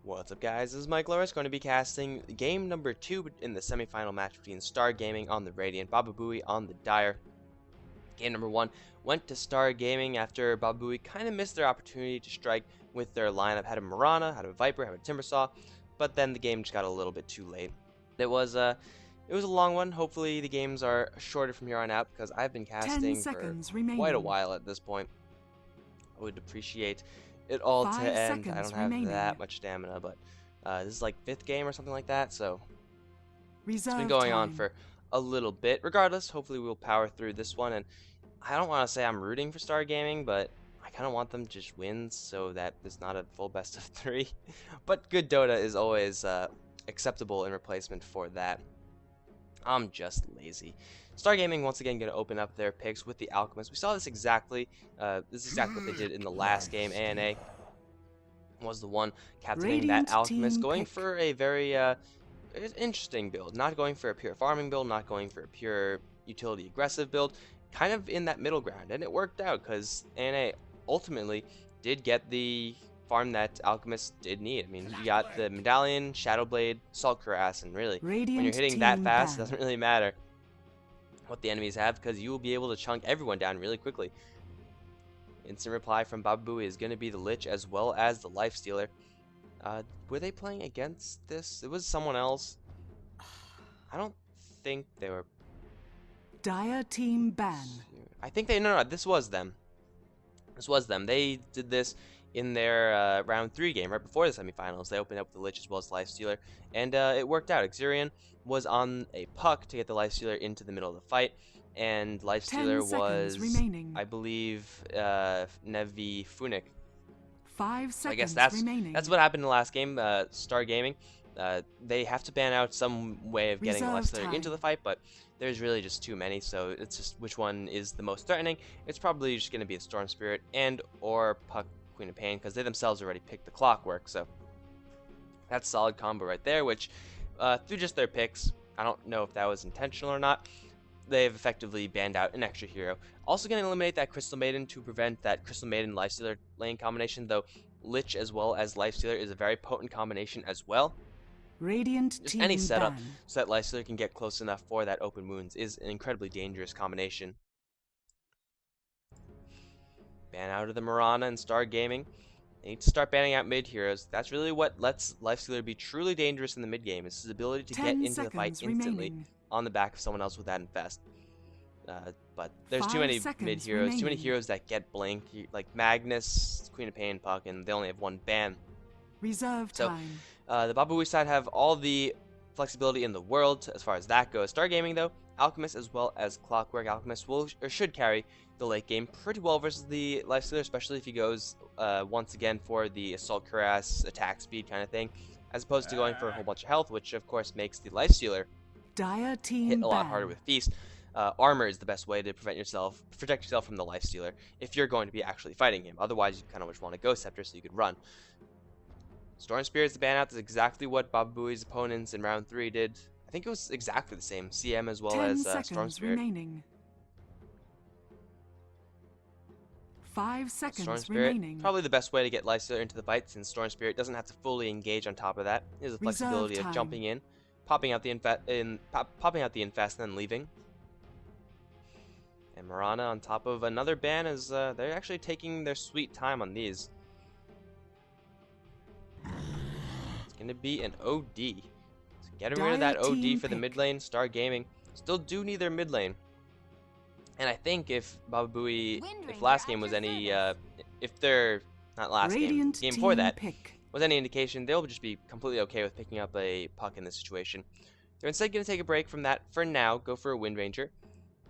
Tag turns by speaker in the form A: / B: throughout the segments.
A: What's up, guys? This is Mike Loris, going to be casting game number 2 in the semifinal match between Star Gaming on the Radiant, Bababooey on the Dire. Game number 1 went to Star Gaming after Bababooey kind of missed their opportunity to strike with their lineup. Had a Mirana, had a Viper, had a Timbersaw, but then the game just got a little bit too late. It was a long one. Hopefully the games are shorter from here on out because I've been casting for quite a while at this point. I would appreciate it all to end. I don't have that much stamina, but this is like 5th game or something like that, so it's been going on for a little bit. Regardless, hopefully we'll power through this one, and I don't want to say I'm rooting for Star Gaming, but I kind of want them to just win so that there's not a full best of 3. But good Dota is always acceptable in replacement for that. I'm just lazy. Star Gaming once again going to open up their picks with the Alchemist. We saw this exactly. This is exactly what they did in the last game. ANA was the one captivating that Alchemist, going for a very interesting build. Not going for a pure farming build, not going for a pure utility aggressive build. Kind of in that middle ground, and it worked out because ANA ultimately did get the farm that Alchemist did need. I mean, you got the Medallion, Shadowblade, Salt Cuirass, and really, when you're hitting that fast, it doesn't really matter what the enemies have because you will be able to chunk everyone down really quickly. Instant reply from Bababooey is going to be the Lich as well as the Lifestealer. Were they playing against this? It was someone else. I don't think they were.
B: Dire team ban.
A: I think they, no, this was them. This was them. They did this in their round 3 game right before the semifinals. They opened up with the Lich as well as the Lifestealer, and it worked out. Xurion was on a puck to get the Lifestealer into the middle of the fight, and Lifestealer was, I believe, Nevi Funik.
B: 5 seconds
A: so I guess that's what happened in the last game. Star Gaming, they have to ban out some way of getting the Lifestealer into the fight, but there's really just too many, so it's just which one is the most threatening. It's probably just going to be the Storm Spirit and or Puck Queen of Pain, because they themselves already picked the Clockwork, so that's a solid combo right there, which through just their picks, I don't know if that was intentional or not, they've effectively banned out an extra hero. Also going to eliminate that Crystal Maiden to prevent that Crystal Maiden Lifestealer lane combination, though Lich as well as Lifestealer is a very potent combination as well.
B: Radiant
A: just
B: team
A: any setup
B: ban.
A: so that Lifestealer can get close enough for that open wounds is an incredibly dangerous combination. Ban out of the Mirana and Star Gaming. They need to start banning out mid heroes. That's really what lets Lifestealer be truly dangerous in the mid game. Is his ability to get into the fight instantly on the back of someone else with that infest. But there's too many mid heroes, too many heroes that get blink, like Magnus, Queen of Pain, Puck, and they only have one ban.
B: Reserve time.
A: The Bababooey side have all the flexibility in the world as far as that goes. Star Gaming, though, Alchemist as well as Clockwork. Alchemist will or should carry the late game pretty well versus the Lifestealer, especially if he goes once again for the Assault Cuirass attack speed kind of thing, as opposed to going for a whole bunch of health, which of course makes the Lifestealer hit a lot harder with Feast. Armor is the best way to protect yourself from the Lifestealer if you're going to be actually fighting him. Otherwise, you kind of just want a Ghost Scepter so you could run. Storm Spirit is the ban out. That's exactly what Bababooey's opponents in round 3 did. I think it was exactly the same. CM as well as Storm Spirit.
B: Remaining. 5 seconds
A: Storm Spirit,
B: remaining.
A: probably the best way to get Lifestealer into the fight, since Storm Spirit doesn't have to fully engage on top of that. It has the flexibility of jumping in, popping out the infest, and then leaving. And Mirana on top of another ban is they're actually taking their sweet time on these. It's gonna be an OD. So getting rid of that OD for the mid lane. Star Gaming still do need their mid lane. And I think if Bababooey, if last game was any, if they're not last game, game before that was any indication, they'll just be completely okay with picking up a Puck in this situation. They're instead going to take a break from that for now, go for a Wind Ranger.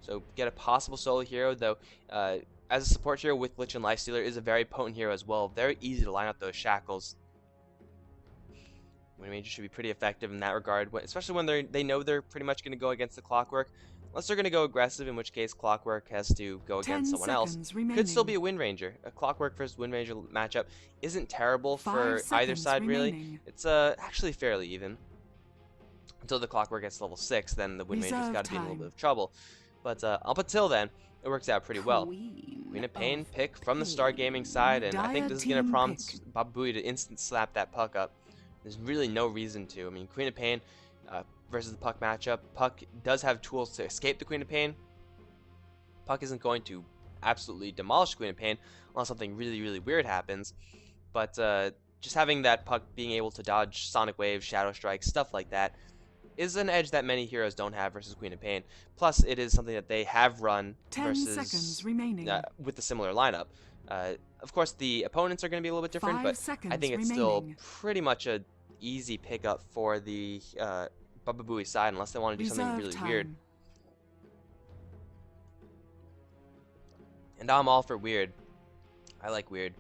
A: So get a possible solo hero, though as a support hero with Lich and Lifestealer is a very potent hero as well. Very easy to line up those shackles. Wind Ranger should be pretty effective in that regard, especially when they know they're pretty much going to go against the Clockwork. Unless they're going to go aggressive, in which case Clockwork has to go against someone else. Could still be a Wind Ranger. A Clockwork versus Wind Ranger matchup isn't terrible for either side, really. It's actually fairly even. Until the Clockwork gets level 6, then the Wind Ranger's got to be in a little bit of trouble. But up until then, it works out pretty well. Queen of Pain pick from the Star Gaming side, and I think this is going to prompt Bababooey to instant slap that Puck up. There's really no reason to. I mean, Queen of Pain versus the Puck matchup. Puck does have tools to escape the Queen of Pain. Puck isn't going to absolutely demolish Queen of Pain unless something really, really weird happens. But just having that Puck being able to dodge Sonic Wave, Shadow Strike, stuff like that is an edge that many heroes don't have versus Queen of Pain. Plus, it is something that they have run
B: 10 seconds remaining.
A: With a similar lineup. Of course, the opponents are going to be a little bit different, but I think it's still pretty much a easy pickup for the Bababooey side, unless they want to do something really weird. And I'm all for weird. I like weird.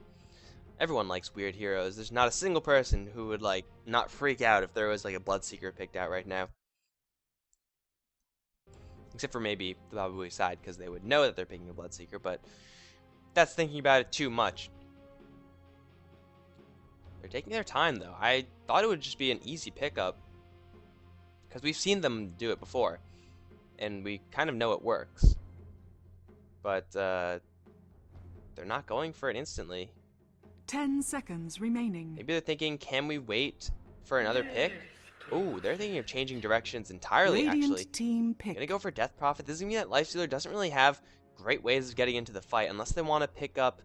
A: Everyone likes weird heroes. There's not a single person who would like not freak out if there was like a Bloodseeker picked out right now. Except for maybe the Bababooey side, because they would know that they're picking a Bloodseeker, but that's thinking about it too much. They're taking their time though. I thought it would just be an easy pickup, because we've seen them do it before, and we kind of know it works. But they're not going for it instantly.
B: 10 seconds remaining.
A: Maybe they're thinking, can we wait for another pick? Ooh, they're thinking of changing directions entirely, actually.
B: Team pick.
A: Gonna go for Death Prophet. This is gonna mean that Lifestealer doesn't really have great ways of getting into the fight unless they want to pick up.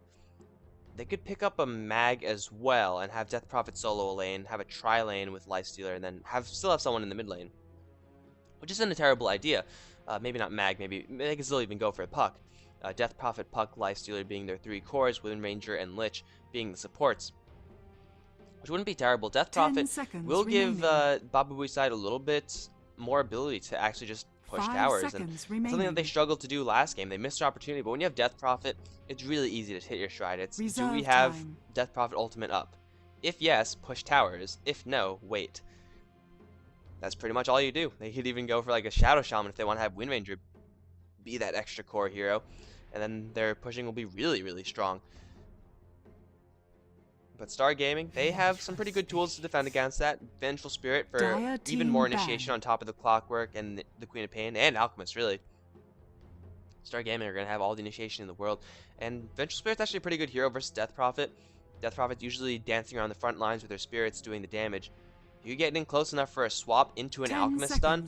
A: They could pick up a mag as well and have Death Prophet solo a lane, have a tri lane with Lifestealer, and then still have someone in the mid lane, which isn't a terrible idea. Maybe not mag. Maybe they could still even go for a Puck. Death Prophet, Puck, Lifestealer being their 3 cores, Wind Ranger, and Lich being the supports, which wouldn't be terrible. Death Prophet will give Bababooey side a little bit more ability to actually just push towers, and something that they struggled to do last game. They missed their opportunity, but when you have Death Prophet, it's really easy to hit your stride. It's, do we have Death Prophet ultimate up? If yes, push towers. If no, wait. That's pretty much all you do. They could even go for like a Shadow Shaman if they want to have Wind Ranger be that extra core hero, and then their pushing will be really, really strong. But Star Gaming, they have some pretty good tools to defend against that. Vengeful Spirit for even more initiation on top of the Clockwork and the Queen of Pain, and Alchemist, really. Star Gaming are going to have all the initiation in the world. And Vengeful Spirit's actually a pretty good hero versus Death Prophet. Death Prophet's usually dancing around the front lines with their spirits doing the damage. You get in close enough for a swap into an Alchemist stun,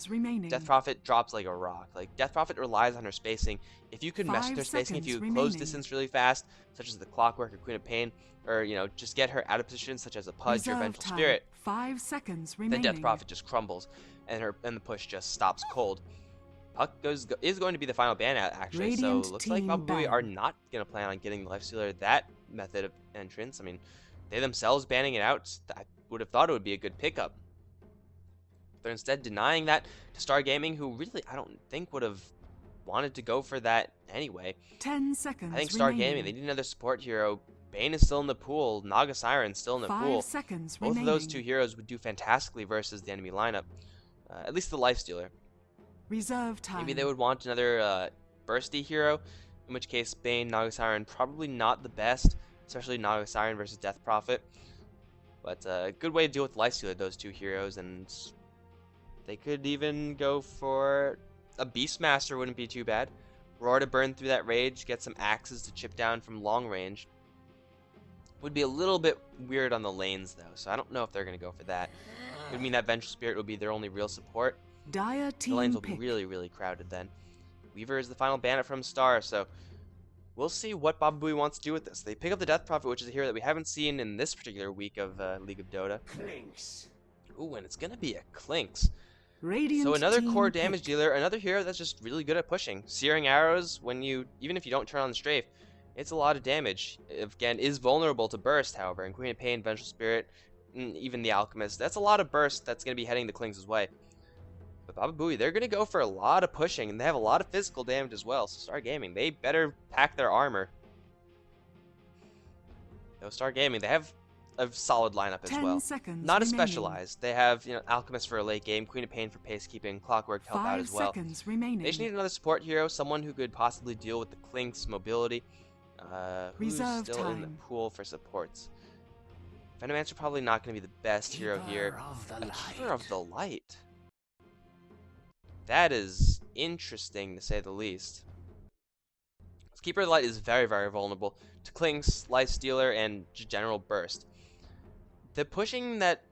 A: Death Prophet drops like a rock. Like, Death Prophet relies on her spacing. If you could mess with her spacing, if you close distance really fast, such as the Clockwork or Queen of Pain, or, you know, just get her out of position, such as a Pudge or Vengeful Spirit,
B: 5 seconds remaining.
A: then Death Prophet just crumbles, and the push just stops cold. Puck is going to be the final ban out, actually, so looks like Bababooey are not going to plan on getting the Lifestealer that method of entrance. I mean, they themselves banning it out, I would have thought it would be a good pickup. They're instead denying that to Star Gaming, who really, I don't think, would have wanted to go for that anyway.
B: 10 seconds
A: I think Star Gaming, they need another support hero. Bane is still in the pool. Naga Siren's still in the pool.
B: 5 seconds
A: Both of those two heroes would do fantastically versus the enemy lineup. At least the Lifestealer.
B: Reserve time.
A: Maybe they would want another bursty hero, in which case Bane, Naga Siren, probably not the best, especially Naga Siren versus Death Prophet. But a good way to deal with Lifestealer, those two heroes, and they could even go for a Beastmaster, wouldn't be too bad. Roar to burn through that rage, get some axes to chip down from long range. Would be a little bit weird on the lanes though, so I don't know if they're going to go for that. It would mean that Vengeful Spirit would be their only real support.
B: Dire team
A: the lanes will be really, really crowded then. Weaver is the final bandit from Star, so we'll see what Bababooey wants to do with this. They pick up the Death Prophet, which is a hero that we haven't seen in this particular week of League of Dota.
C: Clinks.
A: Ooh, and it's going to be a Clinks.
B: Radiant
A: So another
B: team
A: core damage
B: pick.
A: dealer, another hero that's just really good at pushing. Searing arrows, even if you don't turn on the strafe, it's a lot of damage. Again, is vulnerable to burst, however, and Queen of Pain, Vengeful Spirit, and even the Alchemist. That's a lot of burst that's going to be heading the Klings' way. But Bababooey, they're going to go for a lot of pushing, and they have a lot of physical damage as well. So Star Gaming, they better pack their armor. Though Star Gaming, they have a solid lineup as well. Not as specialized. They have, Alchemist for a late game, Queen of Pain for pacekeeping, Clockwork to help out as well. They just need another support hero, someone who could possibly deal with the Klink's mobility. Who's still in the pool for supports? Venomancer probably not going to be the best hero here. Keeper of the Light. That is interesting to say the least. Keeper of the Light is very, very vulnerable to Klink's, Lifestealer, and general burst. The pushing that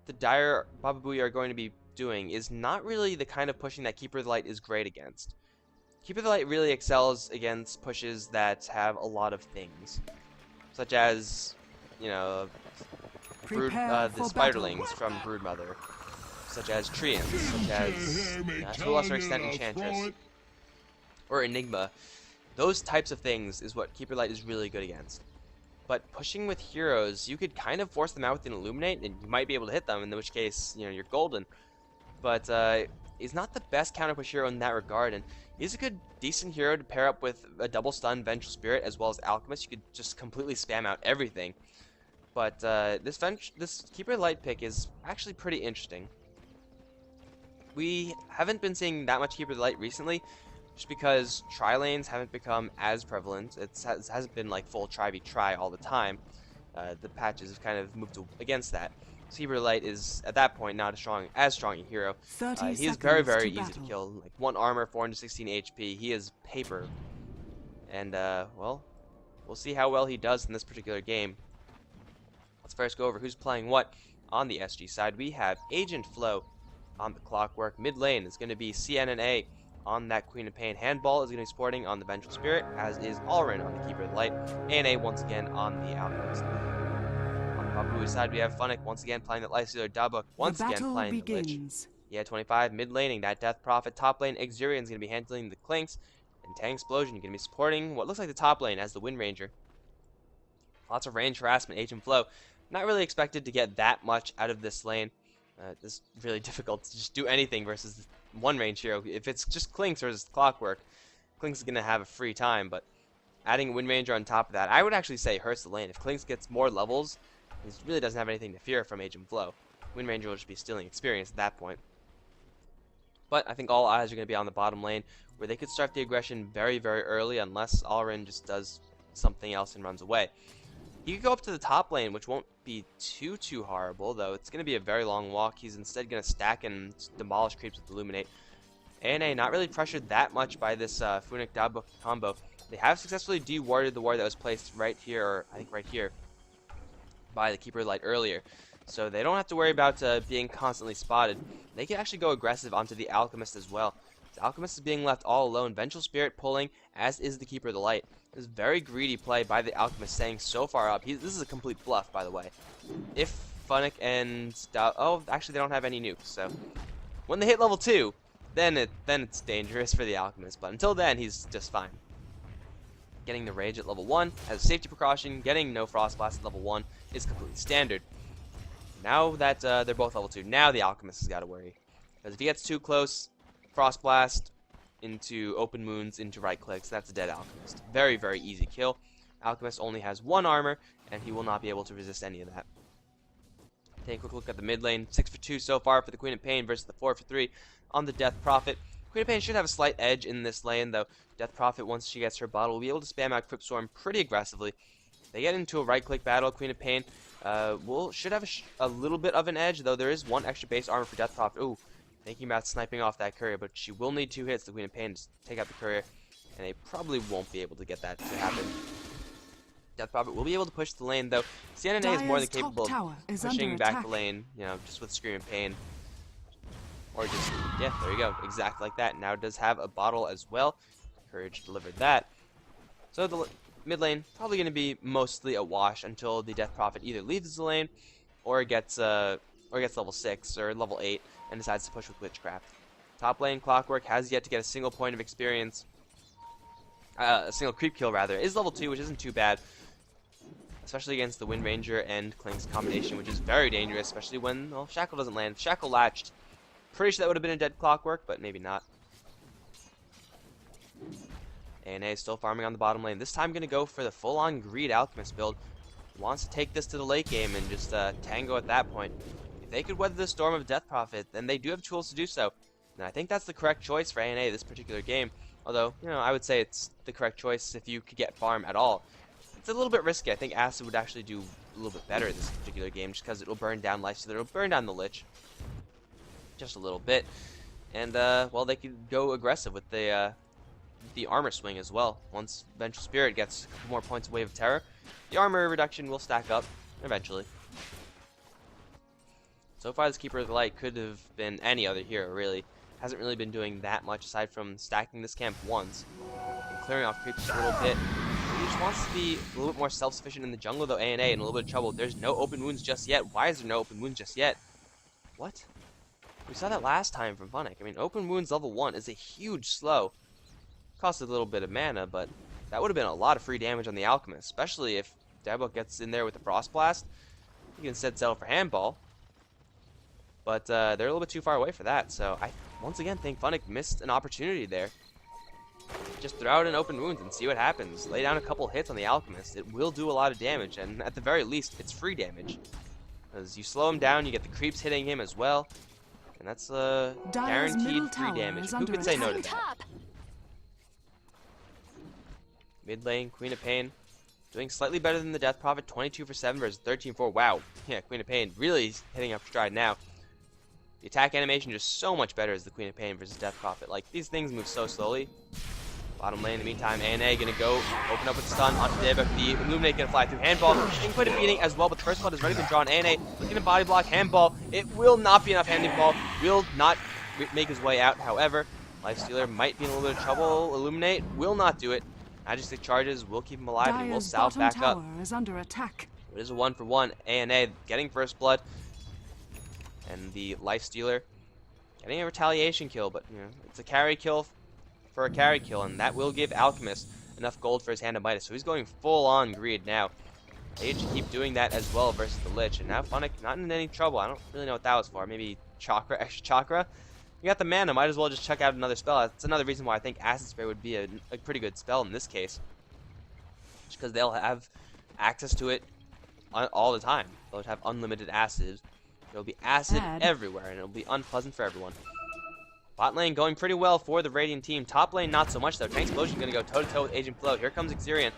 A: the Dire Bababooey are going to be doing is not really the kind of pushing that Keeper of the Light is great against. Keeper of the Light really excels against pushes that have a lot of things, such as, you know, the Spiderlings from Broodmother, such as Treants, such as, to a lesser extent, Enchantress, or Enigma. Those types of things is what Keeper of the Light is really good against. But pushing with heroes, you could kind of force them out with an Illuminate, and you might be able to hit them, in which case, you know, you're golden. But he's not the best counter push hero in that regard, and he's a good, decent hero to pair up with a double stun Vengeful Spirit as well as Alchemist. You could just completely spam out everything. But this Keeper of the Light pick is actually pretty interesting. We haven't been seeing that much Keeper of the Light recently, just because tri-lanes haven't become as prevalent. It hasn't been like full try all the time. The patches have kind of moved against that. So Keeper of the Light is, at that point, not as strong a hero. He is very, very easy to kill. Like 1 armor, 416 HP. He is paper. And, well, we'll see how well he does in this particular game. Let's first go over who's playing what. On the SG side, we have Agent Flow on the Clockwork. Mid lane is going to be CNNA on that Queen of Pain. Handball is going to be sporting on the Vengeful Spirit, as is Alrin on the Keeper of the Light. ANA once again on the Alchemist. On the Bababooey side, we have Funnick once again playing the Lysealer Dabuk, once again playing the Lich. Yeah, 25, mid laning, that Death Prophet. Top lane, Exurion is going to be handling the Clinks, and Tang Explosion going to be supporting what looks like the top lane as the Wind Ranger. Lots of range harassment, Agent Flow. Not really expected to get that much out of this lane. It's really difficult to just do anything versus one range hero. If it's just Clinks versus Clockwork, Clinks is going to have a free time, but adding Wind Ranger on top of that, I would actually say hurts the lane. If Clinks gets more levels, he really doesn't have anything to fear from Agent Flow. Wind Ranger will just be stealing experience at that point. But I think all eyes are going to be on the bottom lane, where they could start the aggression very, very early, unless Alrin just does something else and runs away. He could go up to the top lane, which won't be too horrible, though it's going to be a very long walk. He's instead going to stack and demolish creeps with Illuminate. ANA not really pressured that much by this Funnick Dabuk combo. They have successfully de-warded the ward that was placed right here, or I think right here, by the Keeper of the Light earlier. So they don't have to worry about being constantly spotted. They can actually go aggressive onto the Alchemist as well. The Alchemist is being left all alone. Vengeful Spirit pulling, as is the Keeper of the Light. This is very greedy play by the Alchemist, staying so far up. This is a complete bluff, by the way. If Funnick and oh, actually they don't have any nukes, so when they hit level 2, then it's dangerous for the Alchemist. But until then, he's just fine. Getting the Rage at level 1 as a safety precaution. Getting no Frost Blast at level 1 is completely standard. Now that they're both level 2, now the Alchemist has got to worry, because if he gets too close, Frost Blast into open wounds, into right clicks, that's a dead Alchemist. Very, very easy kill. Alchemist only has 1 armor, and he will not be able to resist any of that. Take a quick look at the mid lane. 6 for 2 so far for the Queen of Pain versus the 4 for 3 on the Death Prophet. Queen of Pain should have a slight edge in this lane, though. Death Prophet, once she gets her bottle, will be able to spam out Crypt Storm pretty aggressively. If they get into a right-click battle, Queen of Pain should have a little bit of an edge, though there is 1 extra base armor for Death Prophet. Ooh. Thinking about sniping off that courier, but she will need 2 hits, the Queen of Pain, to take out the courier, and they probably won't be able to get that to happen. Death Prophet will be able to push the lane, though. CNNA is more than capable of pushing back the lane, you know, just with Scream of Pain. Or just, yeah, there you go, exactly like that. Now it does have a bottle as well. Courage delivered that. So the mid lane, probably going to be mostly a wash until the Death Prophet either leaves the lane, or gets level 6 or level 8 and decides to push with Witchcraft. Top lane, Clockwork has yet to get a single point of experience. A single creep kill, rather. It is level 2, which isn't too bad, especially against the Wind Ranger and Clink's combination, which is very dangerous, especially when, well, Shackle doesn't land. If Shackle latched, pretty sure that would have been a dead Clockwork, but maybe not. ANA is still farming on the bottom lane. This time going to go for the full-on Greed Alchemist build. Wants to take this to the late game and just tango at that point. If they could weather the storm of Death Prophet, then they do have tools to do so. And I think that's the correct choice for ANA this particular game. Although, you know, I would say it's the correct choice if you could get farm at all. It's a little bit risky. I think Acid would actually do a little bit better in this particular game, just because it'll burn down Lifestealer, it'll burn down the Lich. Just a little bit. And, well, they could go aggressive with the armor swing as well. Once Vengeful Spirit gets a couple more points of Wave of Terror, the armor reduction will stack up eventually. So far, this Keeper of the Light could have been any other hero, really. Hasn't really been doing that much aside from stacking this camp once and clearing off creeps a little bit. He just wants to be a little bit more self-sufficient in the jungle, though. ANA in a little bit of trouble. There's no open wounds just yet. Why is there no open wounds just yet? What? We saw that last time from Funnick. I mean, open wounds level 1 is a huge slow. Costs a little bit of mana, but that would have been a lot of free damage on the Alchemist, especially if Dabbok gets in there with the Frost Blast. You can instead settle for Handball. But they're a little bit too far away for that, so I once again think Funnick missed an opportunity there. Just throw out an open wounds and see what happens. Lay down a couple hits on the Alchemist. It will do a lot of damage, and at the very least, it's free damage. As you slow him down, you get the creeps hitting him as well. And that's guaranteed free damage. Who could say no to that? Mid lane, Queen of Pain. Doing slightly better than the Death Prophet. 22 for 7 versus 13 for 4. Wow. Yeah, Queen of Pain really hitting up stride now. The attack animation just so much better as the Queen of Pain versus Death Prophet. Like, these things move so slowly. Bottom lane in the meantime, ANA gonna go open up with stun onto Dabbok. The Illuminate gonna fly through Handball. Getting quite a beating as well, but the first blood has already been drawn. ANA looking to body block Handball. It will not be enough. Handball will not make his way out. However, Lifestealer might be in a little bit of trouble. Illuminate will not do it. Majestic charges will keep him alive and he will salve back up.
B: Is under attack.
A: It is a 1-for-1. ANA getting first blood. And the Lifestealer getting a retaliation kill, but you know, it's a carry kill for a carry kill, and that will give Alchemist enough gold for his Hand of Midas. So he's going full-on greed now. They should keep doing that as well versus the Lich. And now Funnick not in any trouble. I don't really know what that was for. Maybe Chakra, extra Chakra? You got the mana, might as well just check out another spell. That's another reason why I think Acid Spray would be a pretty good spell in this case. Just because they'll have access to it all the time. They'll have unlimited acid. There'll be acid everywhere, and it'll be unpleasant for everyone. Bot lane going pretty well for the Radiant team. Top lane not so much though. Tank Explosion going to go toe-to-toe with Agent Flow. Here comes Xerion.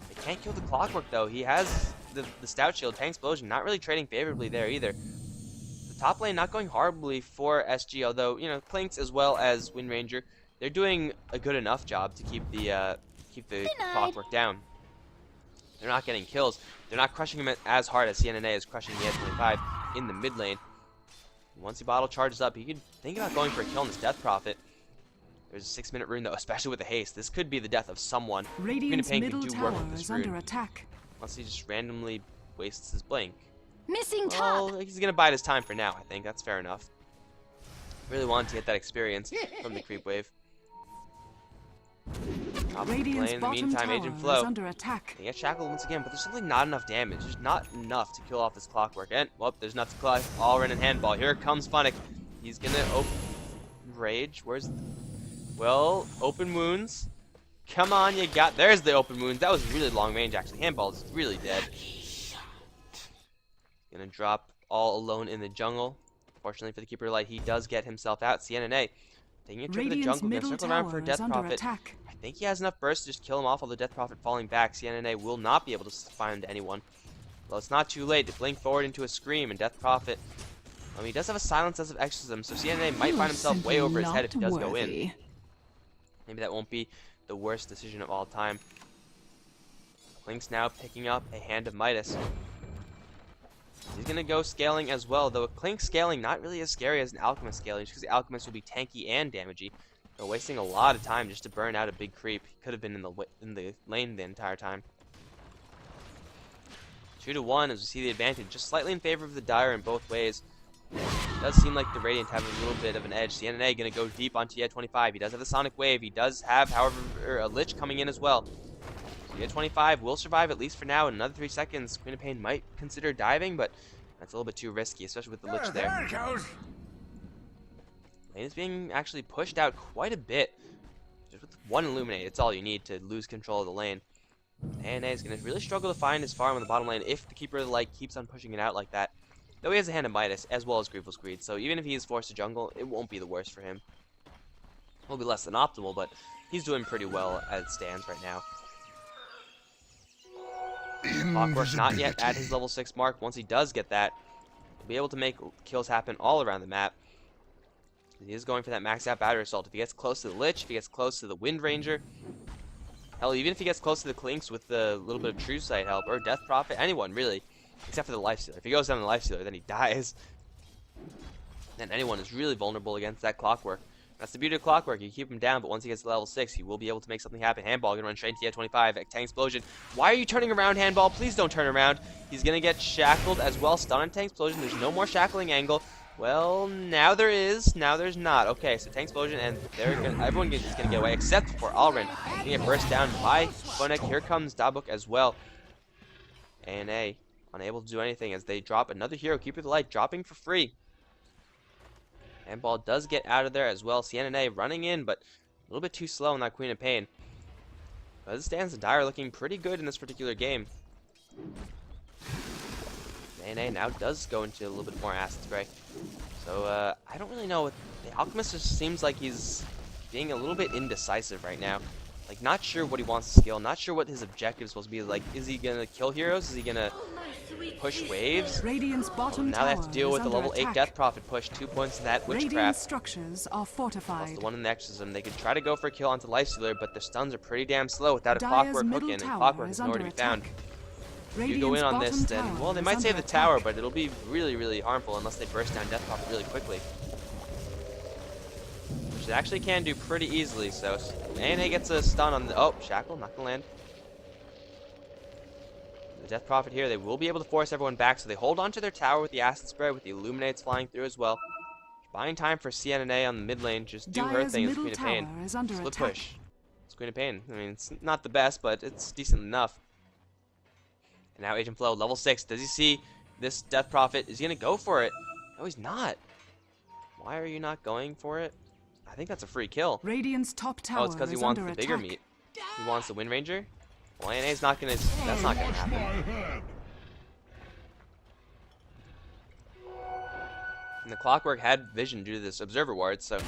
A: They can't kill the Clockwork though. He has the Stout Shield. Tank Explosion not really trading favorably there either. The top lane not going horribly for SG, although, you know, Clinks as well as Wind Ranger, they're doing a good enough job to keep the Clockwork down. They're not getting kills. They're not crushing him as hard as CNNA is crushing the S25 in the mid lane. Once the bottle charges up, you can think about going for a kill on this Death Prophet. There's a 6-minute rune though, especially with the haste. This could be the death of someone.
B: Radiant's middle tower is under attack.
A: Unless he just randomly wastes his blink.
C: Missing
A: Well,
C: top.
A: he's gonna bide his time for now. I think that's fair enough. Really wanted to get that experience from the creep wave. Top
B: Radiant's
A: lane, in the
B: bottom
A: meantime,
B: tower
A: Agent
B: is
A: Flow.
B: under attack.
A: They get shackled once again, but there's simply not enough damage. There's not enough to kill off this Clockwork. And, well, there's enough to kill off all Ren and Handball. Here comes Funnick. He's gonna open Rage. Where's the... Well, open wounds. Come on, you got... There's the open wounds. That was really long range, actually. Handball is really dead. Gonna drop all alone in the jungle. Fortunately for the Keeper of Light, he does get himself out. CNNA taking a trip to the jungle. Gonna circle around for Death Prophet.
B: Attack.
A: I think he has enough burst to just kill him off while the Death Prophet falling back. CNNA will not be able to find anyone. Well, it's not too late to blink forward into a Scream, and Death Prophet... he does have a Silent Sense of Exorcism, so CNNA might find himself way over his head if he does go in. Maybe that won't be the worst decision of all time. Link's now picking up a Hand of Midas. He's going to go scaling as well, though a Clink scaling not really as scary as an Alchemist scaling, just because the Alchemist will be tanky and damagey. They're wasting a lot of time just to burn out a big creep. He could have been in the lane the entire time. 2-1 as we see the advantage, just slightly in favor of the Dire in both ways. It does seem like the Radiant have a little bit of an edge. CNNA going to go deep onto Yed 25. He does have the Sonic Wave. He does have, however, a Lich coming in as well. So Yed 25 will survive at least for now. In another 3 seconds, Queen of Pain might consider diving, but that's a little bit too risky, especially with the Lich there.
D: There it goes.
A: Lane is being actually pushed out quite a bit. Just with one Illuminate, it's all you need to lose control of the lane. ANA is going to really struggle to find his farm on the bottom lane if the Keeper of the Light keeps on pushing it out like that. Though he has a Hand of Midas, as well as Grieful's Greed, so even if he is forced to jungle, it won't be the worst for him. It will be less than optimal, but he's doing pretty well as it stands right now. Clockwork not yet at his level 6 mark. Once he does get that, he'll be able to make kills happen all around the map. He is going for that max out Battery Assault. If he gets close to the Lich, if he gets close to the Wind Ranger, hell, even if he gets close to the Clinks with the little bit of True Sight help, or Death Prophet, anyone really, except for the Lifestealer. If he goes down the Lifestealer, then he dies. then anyone is really vulnerable against that Clockwork. That's the beauty of Clockwork. You keep him down, but once he gets to level 6, he will be able to make something happen. Handball gonna run straight to T25. Tank Explosion. Why are you turning around, Handball? Please don't turn around. He's gonna get shackled as well. Stun on Tank Explosion. There's no more shackling angle. Well, now there is. Now there's not. Okay, so Tank Explosion, and everyone is gonna get away except for Alrin. Gonna get burst down by Bonek. Here comes Dabuk as well. ANA unable to do anything as they drop another hero. Keeper of the Light dropping for free. Handball does get out of there as well. CNNA running in, but a little bit too slow in that Queen of Pain. But as it stands, the Dire looking pretty good in this particular game. ANA now does go into a little bit more Acid Spray. So, I don't really know what... The Alchemist just seems like he's being a little bit indecisive right now. Like, not sure what he wants to skill, not sure what his objective is supposed to be. Like, is he gonna kill heroes? Is he gonna push waves?
B: Radiant's bottom
A: now they have to deal with the level 8
B: attack.
A: Death Prophet push. 2 points in that
B: Radiant
A: Witchcraft.
B: structures are fortified.
A: Plus the one in the Exorcism. They could try to go for a kill onto Lifestealer, but their stuns are pretty damn slow without a
B: Dyer's
A: Clockwork
B: middle
A: hook in, and
B: tower
A: Clockwork
B: is
A: is nowhere to be
B: under
A: found.
B: attack.
A: If you go in on this,
B: Radiant's
A: then,
B: bottom
A: well, they
B: tower
A: might
B: is
A: save the
B: under
A: tower,
B: attack.
A: but it'll be really, really harmful unless they burst down Death Prophet really quickly. Which they actually can do pretty easily, so ANA gets a stun on the... Oh, Shackle, not gonna land. The Death Prophet here, they will be able to force everyone back, so they hold on to their tower with the Acid Spray, with the Illuminates flying through as well. Buying time for CNNA on the mid lane, just do her
B: Dyer's
A: thing as
B: middle
A: Queen of
B: tower
A: Pain.
B: is under
A: Split
B: attack.
A: push. It's Queen of Pain. I mean, it's not the best, but it's decent enough. And now Agent Flow, level 6. Does he see this Death Prophet? Is he going to go for it? No, he's not. Why are you not going for it? I think that's a free kill.
B: Radiant's top tower
A: Oh, it's because he
B: is
A: wants
B: under
A: the bigger
B: attack.
A: meat. He wants the Wind Ranger? Well, ANA's not going to... That's not going to happen. And the Clockwork had vision due to this Observer Ward, so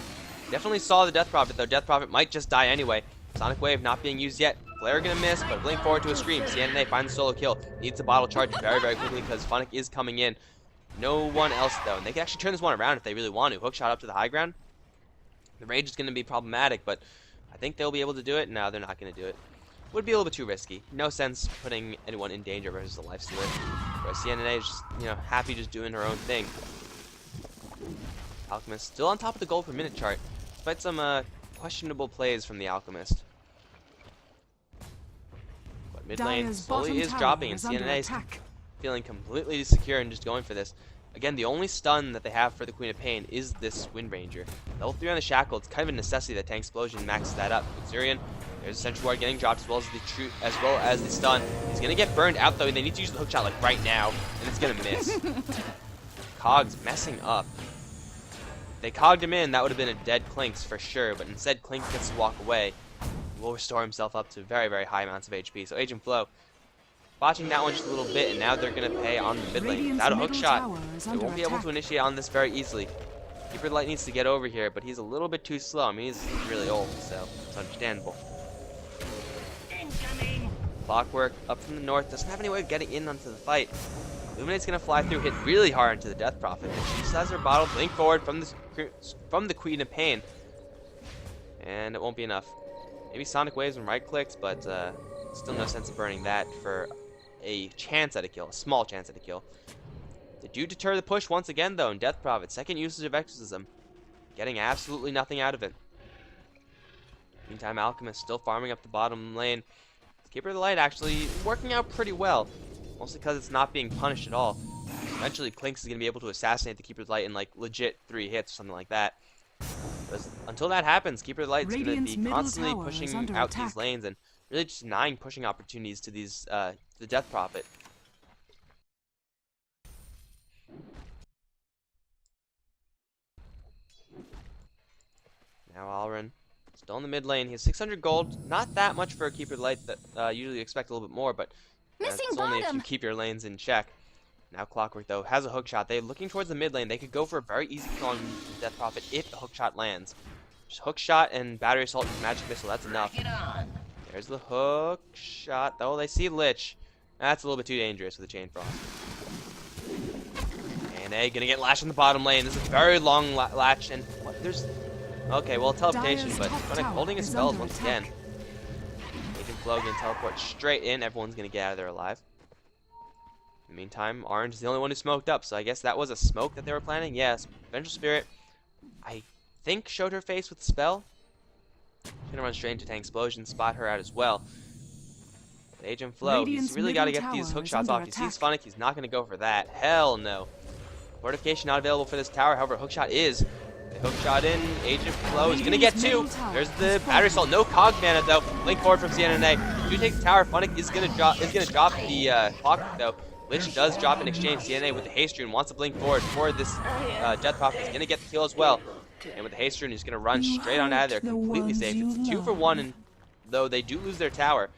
A: definitely saw the Death Prophet, though Death Prophet might just die anyway. Sonic Wave not being used yet. Flare gonna miss, but blink forward to a Scream. CNNA finds the solo kill. Needs a bottle charge very, very quickly because Funnick is coming in. No one else, though. And they can actually turn this one around if they really want to. Hookshot up to the high ground. The Rage is going to be problematic, but I think they'll be able to do it. No, they're not going to do it. Would be a little bit too risky. No sense putting anyone in danger versus a Lifestealer. Whereas CNNA is just, you know, happy just doing her own thing. Alchemist still on top of the gold per minute chart, despite some questionable plays from the Alchemist. But mid lane
B: Dyer's
A: slowly
B: bottom
A: is
B: tower
A: dropping, and
B: is under
A: CNNA is
B: attack.
A: feeling completely secure and just going for this. Again, the only stun that they have for the Queen of Pain is this Wind Ranger. Level 3 on the Shackle, it's kind of a necessity that Tank Explosion maxes that up. Xurian, there's a Sentry Ward getting dropped as well as the stun. He's gonna get burned out though, and they need to use the hook shot like right now, and it's gonna miss. Cog's messing up. If they cogged him in, that would have been a dead Clinks for sure, but instead Clinks gets to walk away. He will restore himself up to very, very high amounts of HP. So Agent Flow, botching that one just a little bit, and now they're going to pay on the mid lane. Without a hook shot, they won't be able to initiate on this very easily. Keeper of the Light needs to get over here, but he's a little bit too slow. I mean, he's really old, so it's understandable. Clockwork up from the north, doesn't have any way of getting in onto the fight. Illuminate's going to fly through, hit really hard into the Death Prophet, and she still has her bottle, blink forward from the Queen of Pain. And it won't be enough. Maybe Sonic Waves and right clicks, but still no sense of burning that for a chance at a kill, a small chance at a kill. They do deter the push once again, though, in Death Prophet. Second usage of Exorcism. Getting absolutely nothing out of it. Meantime, Alchemist still farming up the bottom lane. Keeper of the Light actually working out pretty well. Mostly because it's not being punished at all. Eventually, Clinks is going to be able to assassinate the Keeper of the Light in, like, legit 3 hits or something like that. But until that happens, Keeper of the Light is going to be constantly pushing out these lanes and really just denying pushing opportunities to these the Death Prophet. Now Alrin, still in the mid lane. He has 600 gold. Not that much for a Keeper of the Light that usually you expect a little bit more, but it's only if you keep your lanes in check. Now Clockwork, though, has a hook shot. They're looking towards the mid lane. They could go for a very easy kill on Death Prophet if the hook shot lands. Just hook shot and battery assault with magic missile. That's enough. There's the hook shot. Oh, they see Lich. That's a little bit too dangerous with the Chain Frost. And A gonna get lashed in the bottom lane. This is a very long latch, and what? There's okay, well, teleportation, but holding his spells once again. Agent Flow gonna teleport straight in. Everyone's gonna get out of there alive. the meantime, Orange is the only one who smoked up, so I guess that was a smoke that they were planning. Yes, Vengeful Spirit, I think, showed her face with the spell. She's gonna run straight into Tank Explosion, spot her out as well. But Agent Flow, he's really got to get these hook shots off. He sees Funnick, he's not gonna go for that. Hell no. Fortification not available for this tower, however, hookshot is. The hookshot in, Agent Flow is gonna get two. There's the battery assault, no cog mana though. Blink forward from CNNA. Do take the tower, Funnick is gonna drop the clock though. Lich does drop in exchange. CNNA with the haste rune wants to blink forward for this Death Prophet. He's gonna get the kill as well. And with the haste rune, he's gonna run straight on out of there, completely safe. It's 2 for 1, and though they do lose their tower.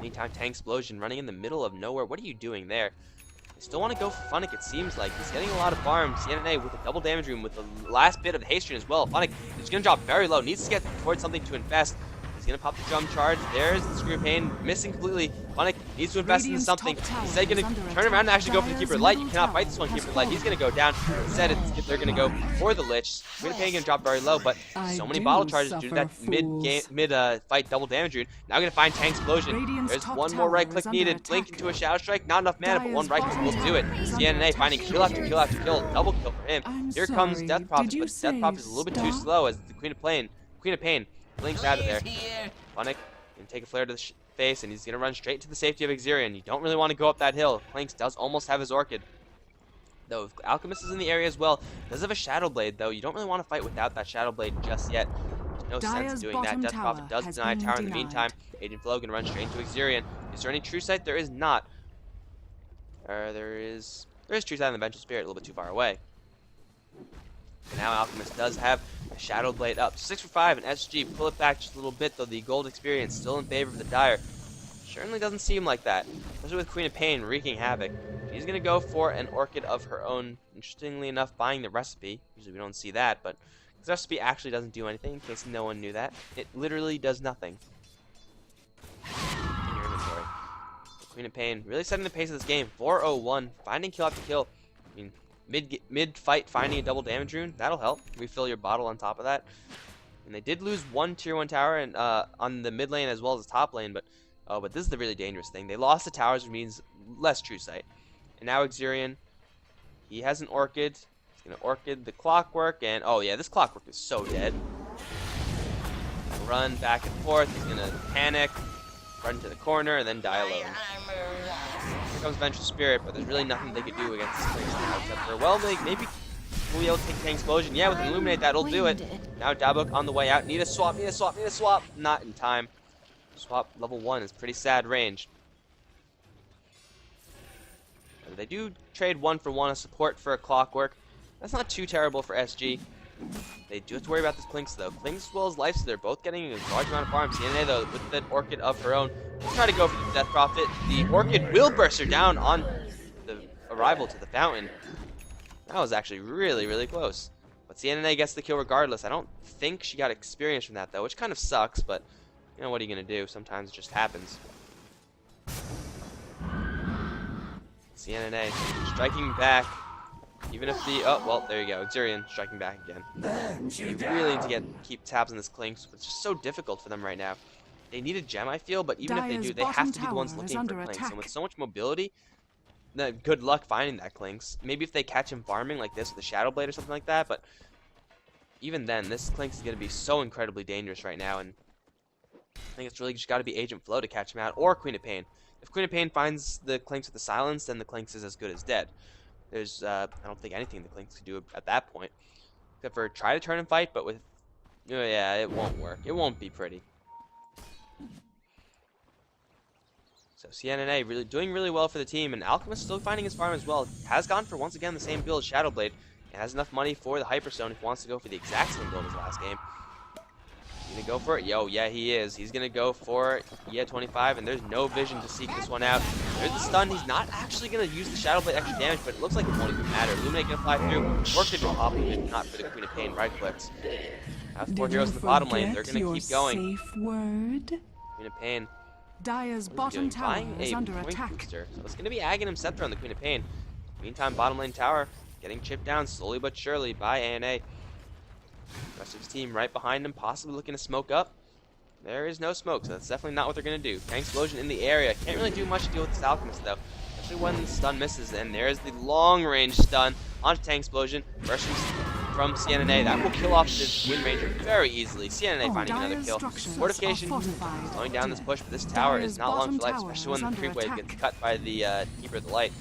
A: Meantime, Tank Explosion running in the middle of nowhere. What are you doing there? They still want to go for Funnick, it seems like. He's getting a lot of farm. CNNA with a double damage room with the last bit of the haste rune as well. Funnick is going to drop very low. Needs to get towards something to infest. He's going to pop the drum charge. There's the Screw Pain missing completely. Funnick needs to invest into something. Instead, going to turn around and actually go for the Keeper of Light. You cannot fight this one, Keeper of Light. He's going to go down. Instead, they're going to go for the Lich. Screw Pain going to drop very low, but so many bottle charges due to that mid-fight double damage rune. Now going to find Tank Explosion. There's one more right click needed. Blink into a Shadow Strike. Not enough mana, but one right click will do it. CNNA finding kill after kill after kill. Double kill for him. Here comes Death Prophet, but Death Prophet is a little bit too slow as the Queen of Pain blinks out of there. Funnick can take a flare to the face, and he's going to run straight to the safety of Exirion. You don't really want to go up that hill. Clanks does almost have his Orchid. Though Alchemist is in the area as well. Does have a Shadow Blade, though. You don't really want to fight without that Shadow Blade just yet. There's no sense doing that. Death Prophet does deny tower in the meantime. Agent Flow going to run straight into Exirion. Is there any True Sight? There is not. There is True Sight on the Vengeful Spirit, a little bit too far away. And now Alchemist does have a Shadow Blade up. 6 for 5 and SG. Pull it back just a little bit, though. The gold experience still in favor of the Dire. Certainly doesn't seem like that, especially with Queen of Pain wreaking havoc. She's going to go for an Orchid of her own. Interestingly enough, buying the recipe. Usually we don't see that, but this recipe actually doesn't do anything, in case no one knew that. It literally does nothing. In your inventory. Queen of Pain really setting the pace of this game. 4-0-1, finding kill after kill. I mean, mid-fight finding a double damage rune, that'll help. Refill your bottle on top of that. And they did lose one tier 1 tower and on the mid lane as well as the top lane, but this is the really dangerous thing. They lost the towers, which means less True Sight. And now Exirion, he has an Orchid. He's going to Orchid the Clockwork, and oh yeah, this Clockwork is so dead. Run back and forth, he's going to panic, run into the corner, and then die alone. Here comes Vengeful Spirit, but there's really nothing they could do against this place now, except for, well, maybe we'll be able to take Tank Explosion. Yeah, with an Illuminate, that'll do it. Now Dabuk on the way out. Need a swap. Not in time. Swap level 1 is pretty sad range. They do trade 1 for 1 a support for a Clockwork. That's not too terrible for SG. They do have to worry about this Clinks, though. Clinks as well as Life, so they're both getting a large amount of farm. CNA, though, with the Orchid of her own, will try to go for the Death Prophet. The Orchid will burst her down on the arrival to the fountain. That was actually really, really close. But CNA gets the kill regardless. I don't think she got experience from that, though, which kind of sucks, but, you know, what are you going to do? Sometimes it just happens. CNA striking back. Even if the well, there you go, Exirion striking back again. You really need to keep tabs on this Clinks, but it's just so difficult for them right now. They need a gem, I feel, but even if they do, they have to be the ones looking for Clinks. And with so much mobility, good luck finding that Clinks. Maybe if they catch him farming like this with a Shadow Blade or something like that, but even then, this Clinks is going to be so incredibly dangerous right now, and I think it's really just got to be Agent Flow to catch him out, or Queen of Pain. If Queen of Pain finds the Clinks with the silence, then the Clinks is as good as dead. There's, I don't think anything the Clinks could do at that point. Except for try to turn and fight, but with, yeah, it won't work. It won't be pretty. So CNNA really doing really well for the team, and Alchemist still finding his farm as well. Has gone for, once again, the same build, Shadow Blade, and has enough money for the Hyperstone if he wants to go for the exact same build as last game. Gonna go for it? Yeah, he is. He's gonna go for it. 25, and there's no vision to seek this one out. There's the stun. He's not actually gonna use the Shadow Blade extra damage, but it looks like it won't even matter. Illuminate gonna fly through. Orchid will pop him, if not for the Queen of Pain right clicks. Now 4 heroes in the bottom lane. They're gonna keep going. Queen of Pain.
B: Dire's bottom tower is under attack.
A: Booster. So it's gonna be Aghanim Scepter on the Queen of Pain. Meantime, bottom lane tower getting chipped down slowly but surely by ANA. The rest of his team right behind him, possibly looking to smoke up. There is no smoke, so that's definitely not what they're going to do. Tank Explosion in the area. Can't really do much to deal with this Alchemist, though. especially when the stun misses. And there's the long-range stun onto Tank Explosion. Burst from CNNA. That will kill off this Wind Ranger very easily. CNNA finding another kill. Fortification slowing down this push, but this tower is not long for life, especially when the creep wave gets cut by the Keeper of the Light.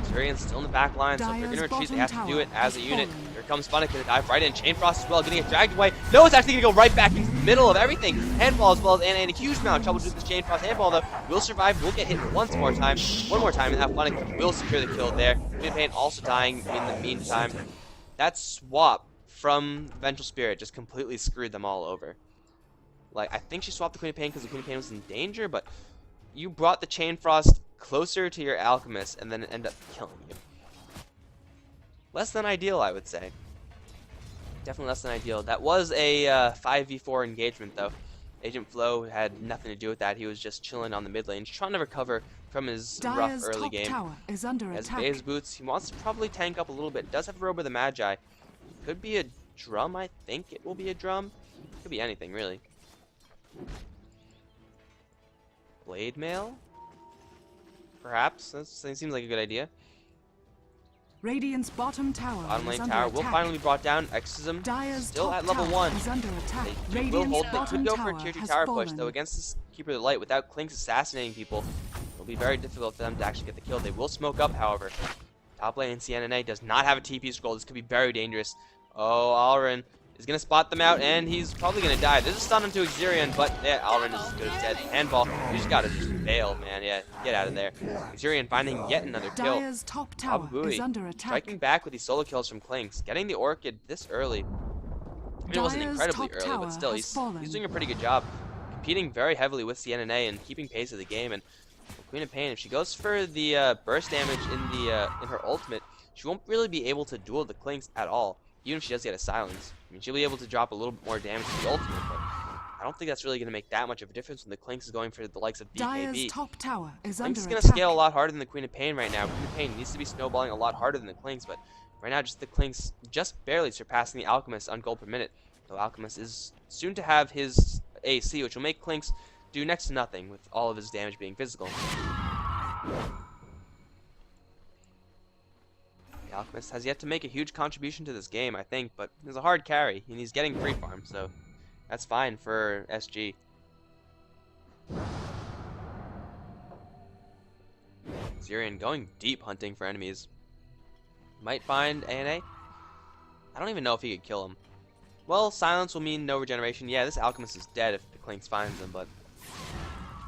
A: Zurian's still in the back line, so if they're going to retreat, they have to do it as a unit. Here comes Funnick, going to dive right in. Chain Frost as well, getting it dragged away. No, it's actually going to go right back into the middle of everything. Handball as well, and a huge amount of trouble with this Chain Frost. Handball, though, will survive, will get hit one more time, and that Funnick will secure the kill there. Queen of Pain also dying in the meantime. That swap from Vengeful Spirit just completely screwed them all over. Like, I think she swapped the Queen of Pain because the Queen of Pain was in danger, but you brought the Chain Frost closer to your Alchemist and then it ended up killing you. Less than ideal, I would say. Definitely less than ideal. That was a 5v4 engagement, though. Agent Flo had nothing to do with that. He was just chilling on the mid lane, trying to recover from his rough early game.
B: Tower is under
A: As
B: attack.
A: Bay's boots, he wants to probably tank up a little bit. Does have a Robe of the Magi. Could be a drum, I think it will be a drum. Could be anything, really. Blade Mail? Perhaps. That seems like a good idea.
B: Radiant's bottom tower
A: Bottom lane
B: is
A: tower
B: under
A: will
B: attack.
A: finally be brought down. Exorcism
B: Dire's
A: still
B: top
A: at level
B: tower
A: 1.
B: is under attack.
A: They will hold. They could go for a
B: Tower
A: tier 2
B: has
A: tower push,
B: fallen.
A: though against this Keeper of the Light without Clinkz assassinating people. It'll be very difficult for them to actually get the kill. They will smoke up, however. Top lane in CNNA does not have a TP scroll. This could be very dangerous. Oh, Alrin is going to spot them out, and he's probably going to die. There's a stun onto Xerion, but yeah, Alrin is as good as dead. Handball, you just got to just bail, man. Yeah, get out of there. Xerion finding yet another kill.
B: Dire's top tower is under attack.
A: Striking back with these solo kills from Clinkz. Getting the Orchid this early. I mean, it wasn't incredibly early, but still, he's doing a pretty good job. Competing very heavily with CNNA and keeping pace of the game. And Queen of Pain, if she goes for the burst damage in her ultimate, she won't really be able to duel the Clinkz at all. Even if she does get a silence. I mean, she'll be able to drop a little bit more damage to the ultimate, but I don't think that's really going to make that much of a difference when the Clinkz is going for the likes of BKB.
B: Dire's top tower is under
A: Clinkz is
B: attack.
A: going to scale a lot harder than the Queen of Pain right now. Queen of Pain needs to be snowballing a lot harder than the Clinkz, but right now just the Clinkz just barely surpassing the Alchemist on gold per minute. Though Alchemist is soon to have his AC, which will make Clinkz do next to nothing with all of his damage being physical. The Alchemist has yet to make a huge contribution to this game, I think, but he's a hard carry, and he's getting free farm, so that's fine for SG. Xerion going deep hunting for enemies. Might find ANA. I don't even know if he could kill him. Well, silence will mean no regeneration. Yeah, this Alchemist is dead if the Clinkz finds him, but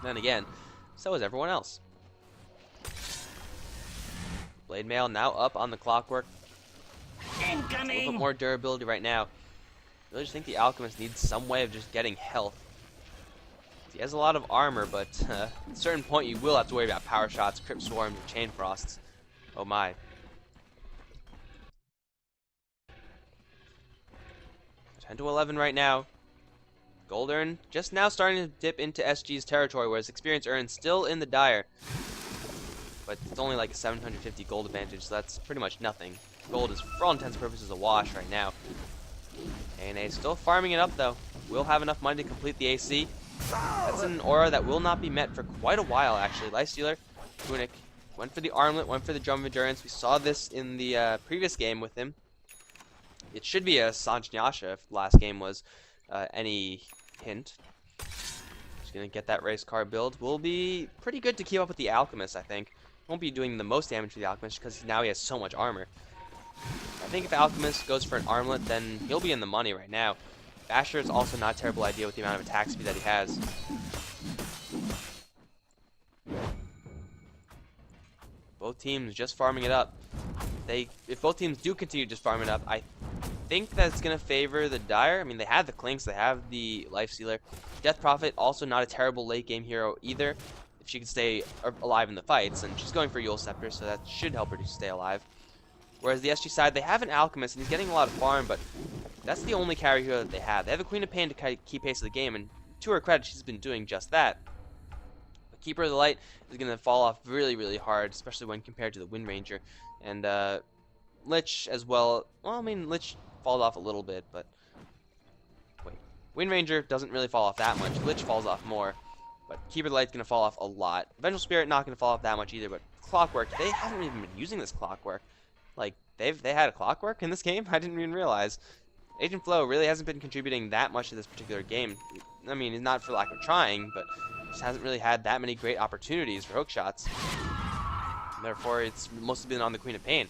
A: then again, so is everyone else. Blade Mail now up on the Clockwork.
C: Incoming!
A: A little bit more durability right now. I really just think the Alchemist needs some way of just getting health. He has a lot of armor, but at a certain point you will have to worry about power shots, Crypt Swarms, and Chain Frosts. Oh my. 10 to 11 right now. Gold earn just now starting to dip into SG's territory, whereas experience earn still in the dire. But it's only like a 750 gold advantage, so that's pretty much nothing. Gold is, for all intents and purposes, a wash right now. ANA still farming it up, though. Will have enough money to complete the AC. That's an aura that will not be met for quite a while, actually. Lifestealer, Tunic, went for the armlet, went for the Drum of Endurance. We saw this in the previous game with him. It should be a Sanjnyasha if last game was any hint. Just gonna get that race car build. Will be pretty good to keep up with the Alchemist, I think. Won't be doing the most damage to the Alchemist because now he has so much armor. I think if Alchemist goes for an armlet, then he'll be in the money right now. Basher is also not a terrible idea with the amount of attack speed that he has. Both teams just farming it up. If both teams do continue just farming it up, I think that's going to favor the Dire. I mean, they have the Clinkz, they have the Lifestealer. Death Prophet, also not a terrible late game hero either. If she can stay alive in the fights, and she's going for Yule Scepter, so that should help her to stay alive. Whereas the SG side, they have an Alchemist, and he's getting a lot of farm, but that's the only carry hero that they have. They have a Queen of Pain to kind of keep pace of the game, and to her credit, she's been doing just that. But Keeper of the Light is going to fall off really, really hard, especially when compared to the Wind Ranger. And Lich as well. Well, I mean, Lich falls off a little bit, but wait. Wind Ranger doesn't really fall off that much. Lich falls off more. But Keeper of the Light's going to fall off a lot. Vengeful Spirit not going to fall off that much either, but Clockwork, they haven't even been using this Clockwork. Like, they had a Clockwork in this game? I didn't even realize. Agent Flow really hasn't been contributing that much to this particular game. I mean, not for lack of trying, but just hasn't really had that many great opportunities for hook shots. Therefore, it's mostly been on the Queen of Pain.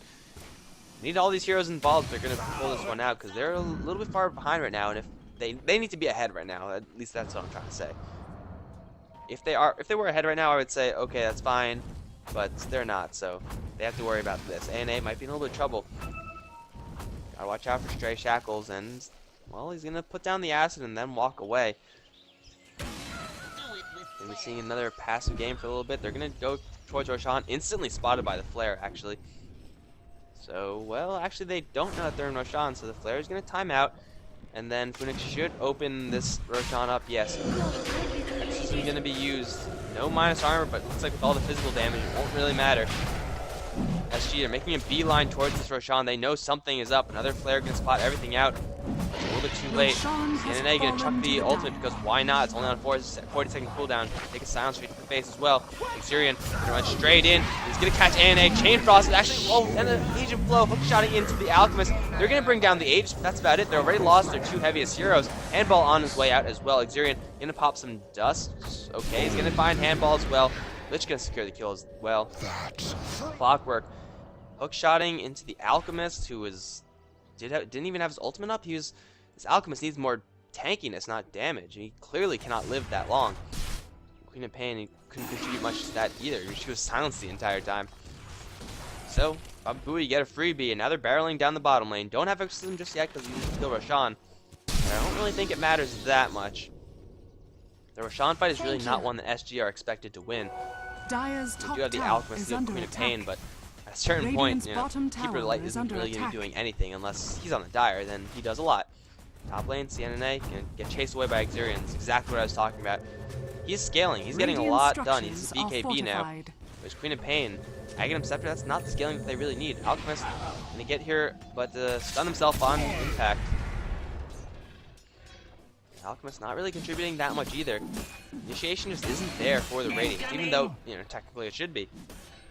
A: Need all these heroes involved if they're going to pull this one out, because they're a little bit far behind right now, and if they need to be ahead right now. At least that's what I'm trying to say. If they were ahead right now, I would say, okay, that's fine, but they're not, so they have to worry about this. ANA might be in a little bit of trouble. Gotta watch out for Stray Shackles, and, well, he's gonna put down the acid and then walk away. And we're seeing another passive game for a little bit. They're gonna go towards Roshan, instantly spotted by the flare, actually. So, well, actually they don't know that they're in Roshan, so the flare is gonna time out, and then Phoenix should open this Roshan up. Yes, this is gonna be used. No minus armor, but looks like with all the physical damage, it won't really matter. SG are making a beeline towards this Roshan. They know something is up. Another flare gonna spot everything out. It's a little bit too late. NNA gonna chuck the ultimate because why not? It's only on 40-second cooldown. Take a silence straight to the face as well. Xurian gonna run straight in. He's gonna catch NNA. Chain Frost is actually and the Agent Flow hook shotting into the Alchemist. They're gonna bring down the Aegis, but that's about it. They're already lost their two heaviest heroes. Handball on his way out as well. Xurian gonna pop some dust. Okay, he's gonna find Handball as well. Lich gonna secure the kill as well. Clockwork hookshotting into the Alchemist, who didn't even have his ultimate up. This Alchemist needs more tankiness, not damage. He clearly cannot live that long. Queen of Pain, he couldn't contribute much to that either. She was silenced the entire time. So, Bababooey, you get a freebie, and now they're barreling down the bottom lane. Don't have Exorcism just yet because you need to kill Roshan. But I don't really think it matters that much. The Roshan fight is really not one that SG are expected to win.
B: Dire's
A: We do have the Alchemist, the Queen of Pain, but at a certain point, you know, Keeper of the Light isn't really going to be doing anything unless he's on the Dire, then he does a lot. Top lane, CNNA can get chased away by Xurian. That's exactly what I was talking about. He's scaling. He's getting a lot done. He's a BKB now. There's Queen of Pain. Aghanim Scepter, that's not the scaling that they really need. Alchemist going to get here, but stun himself on impact. Alchemist not really contributing that much either. Initiation just isn't there for the Radiant, even though, you know, technically it should be.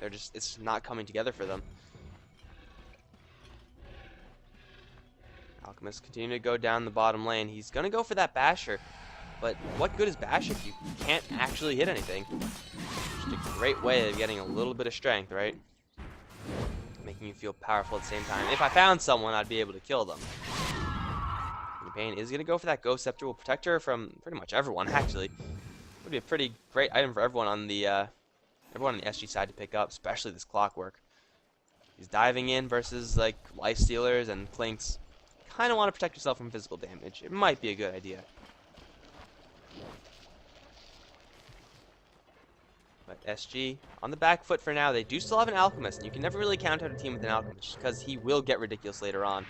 A: It's not coming together for them. Alchemist continuing to go down the bottom lane. He's gonna go for that Basher, but what good is Basher if you can't actually hit anything? Just a great way of getting a little bit of strength, right? Making you feel powerful at the same time. If I found someone, I'd be able to kill them. Pain is going to go for that Ghost Scepter. Will protect her from pretty much everyone, actually. Would be a pretty great item for everyone on the SG side to pick up, especially this Clockwork. He's diving in versus like Life Stealers and Plinks. Kind of want to protect yourself from physical damage. It might be a good idea. But SG on the back foot for now. They do still have an Alchemist, and you can never really count out a team with an Alchemist because he will get ridiculous later on.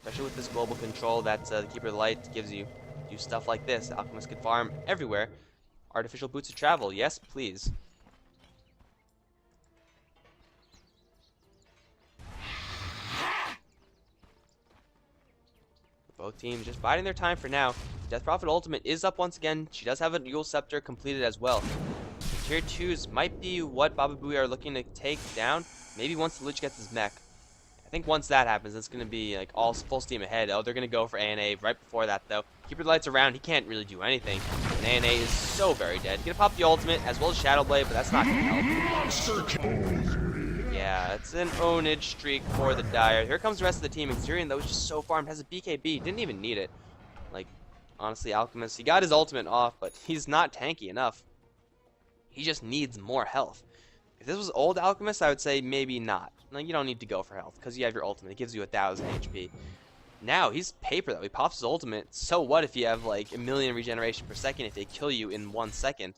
A: Especially with this global control that the Keeper of the Light gives you. Do stuff like this. Alchemist could farm everywhere. Artificial boots of travel. Yes, please. Both teams just biding their time for now. Death Prophet ultimate is up once again. She does have a dual scepter completed as well. The tier 2s might be what Bababooey are looking to take down. Maybe once the Lich gets his mech. I think once that happens, it's going to be like all full steam ahead. Oh, they're going to go for ANA right before that, though. Keeper of the Light's around. He can't really do anything. And ANA is so very dead. He's going to pop the ultimate as well as Shadow Blade, but that's not going to help. Yeah, it's an ownage streak for the Dire. Here comes the rest of the team. Xurian, that was just so farmed, has a BKB. Didn't even need it. Like, honestly, Alchemist, he got his ultimate off, but he's not tanky enough. He just needs more health. If this was old Alchemist, I would say maybe not. Like, you don't need to go for health because you have your ultimate. It gives you 1,000 HP. Now, he's paper though. He pops his ultimate. So what if you have like 1,000,000 regeneration per second if they kill you in 1 second?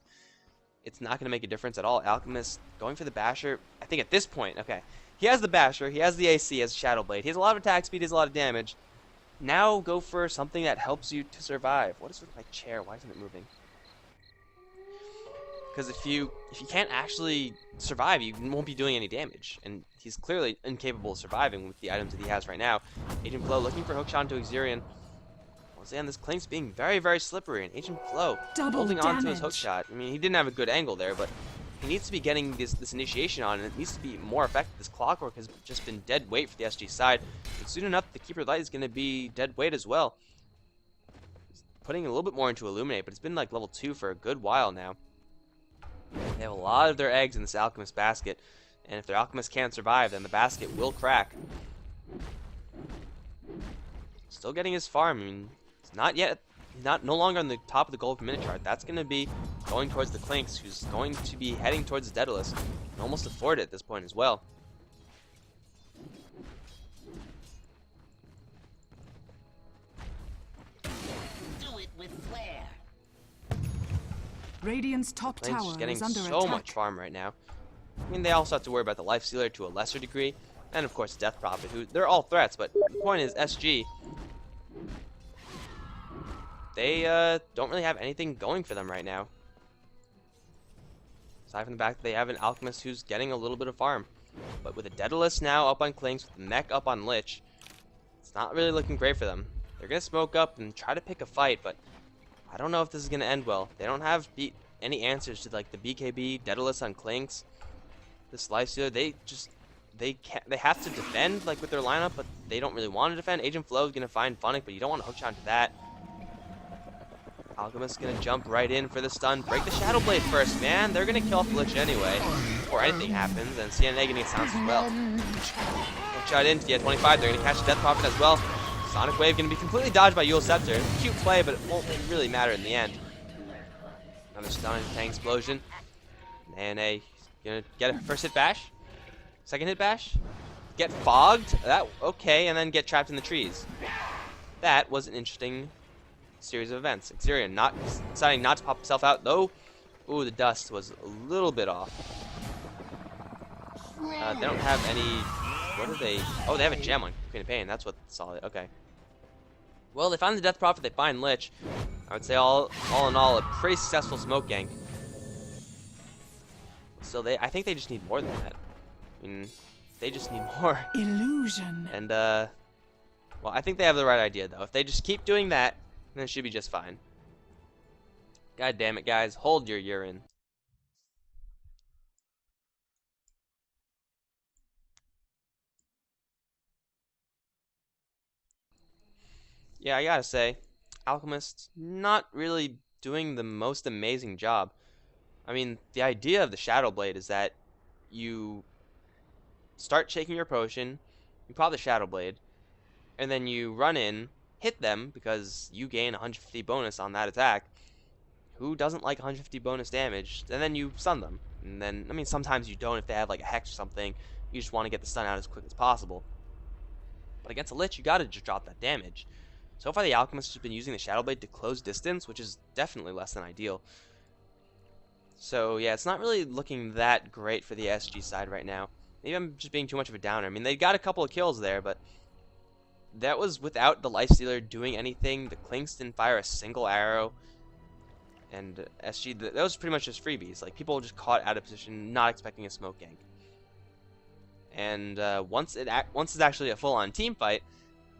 A: It's not going to make a difference at all. Alchemist going for the Basher. I think at this point, okay. He has the Basher. He has the AC. He has Shadow Blade. He has a lot of attack speed. He has a lot of damage. Now go for something that helps you to survive. What is with my chair? Why isn't it moving? Because if you can't actually survive, you won't be doing any damage. And he's clearly incapable of surviving with the items that he has right now. Agent Flow looking for hookshot to Xurian. And this Klink's being very, very slippery, and Agent Flo
B: Double
A: holding on to his hook
B: damage.
A: shot. I mean, he didn't have a good angle there, but he needs to be getting this initiation on, and it needs to be more effective. This Clockwork has just been dead weight for the SG side, and soon enough, the Keeper Light is going to be dead weight as well. He's putting a little bit more into Illuminate, but it's been like level 2 for a good while now. They have a lot of their eggs in this Alchemist basket, and if their Alchemist can't survive, then the basket will crack. Still getting his farm. I mean, it's not yet. He's no longer on the top of the gold per minute chart. That's going to be going towards the Klinks, who's going to be heading towards the Daedalus. And almost afford it at this point as well.
C: Do it with flair.
B: Radiant's top
A: Klinks
B: tower
A: is getting
B: is under
A: so
B: attack.
A: much farm right now. I mean, they also have to worry about the Life Stealer to a lesser degree. And of course, Death Prophet, who they're all threats, but the point is SG. They don't really have anything going for them right now. Aside from the fact that they have an Alchemist who's getting a little bit of farm. But with a Daedalus now up on Klinks, with the mech up on Lich, it's not really looking great for them. They're going to smoke up and try to pick a fight, but I don't know if this is going to end well. They don't have any answers to like the BKB, Daedalus on Klinks. This Lifestealer, they have to defend like with their lineup, but they don't really want to defend. Agent Flo is going to find Funnick, but you don't want to hookshot into that. Alchemist's gonna jump right in for the stun. Break the Shadow Blade first, man. They're gonna kill off the Lich anyway. Before anything happens, and CNA getting silenced as well. Hookshot in to the 25. They're gonna catch the Death Prophet as well. Sonic Wave gonna be completely dodged by Yule's Scepter. Cute play, but it won't really matter in the end. Another stun and Tang Explosion. NA gonna get a first hit bash. Second hit bash. Get fogged. That okay, and then get trapped in the trees. That was an interesting series of events. Exerion deciding not to pop himself out, though. Ooh, the dust was a little bit off. They don't have any... What are they? Oh, they have a gem on Queen of Pain. That's what's solid. Okay. Well, they find the Death Prophet. They find Lich. I would say all in all, a pretty successful smoke gank. So I think they just need more than that. I mean, they just need more.
B: Illusion.
A: And, well, I think they have the right idea, though. If they just keep doing that, then it should be just fine. God damn it, guys. Hold your urine. Yeah, I gotta say, Alchemist not really doing the most amazing job. I mean, the idea of the Shadow Blade is that you start shaking your potion, you pop the Shadow Blade, and then you run in, hit them because you gain 150 bonus on that attack. Who doesn't like 150 bonus damage? And then you stun them. And then, I mean, sometimes you don't if they have like a hex or something. You just want to get the stun out as quick as possible. But against a Lich, you gotta just drop that damage. So far, the Alchemist has been using the Shadow Blade to close distance, which is definitely less than ideal. So yeah, it's not really looking that great for the SG side right now. Maybe I'm just being too much of a downer. I mean, they got a couple of kills there, but that was without the Lifestealer doing anything. The Klinks didn't fire a single arrow. And SG, that was pretty much just freebies. Like, people just caught out of position, not expecting a smoke gank. And once it's actually a full-on team fight,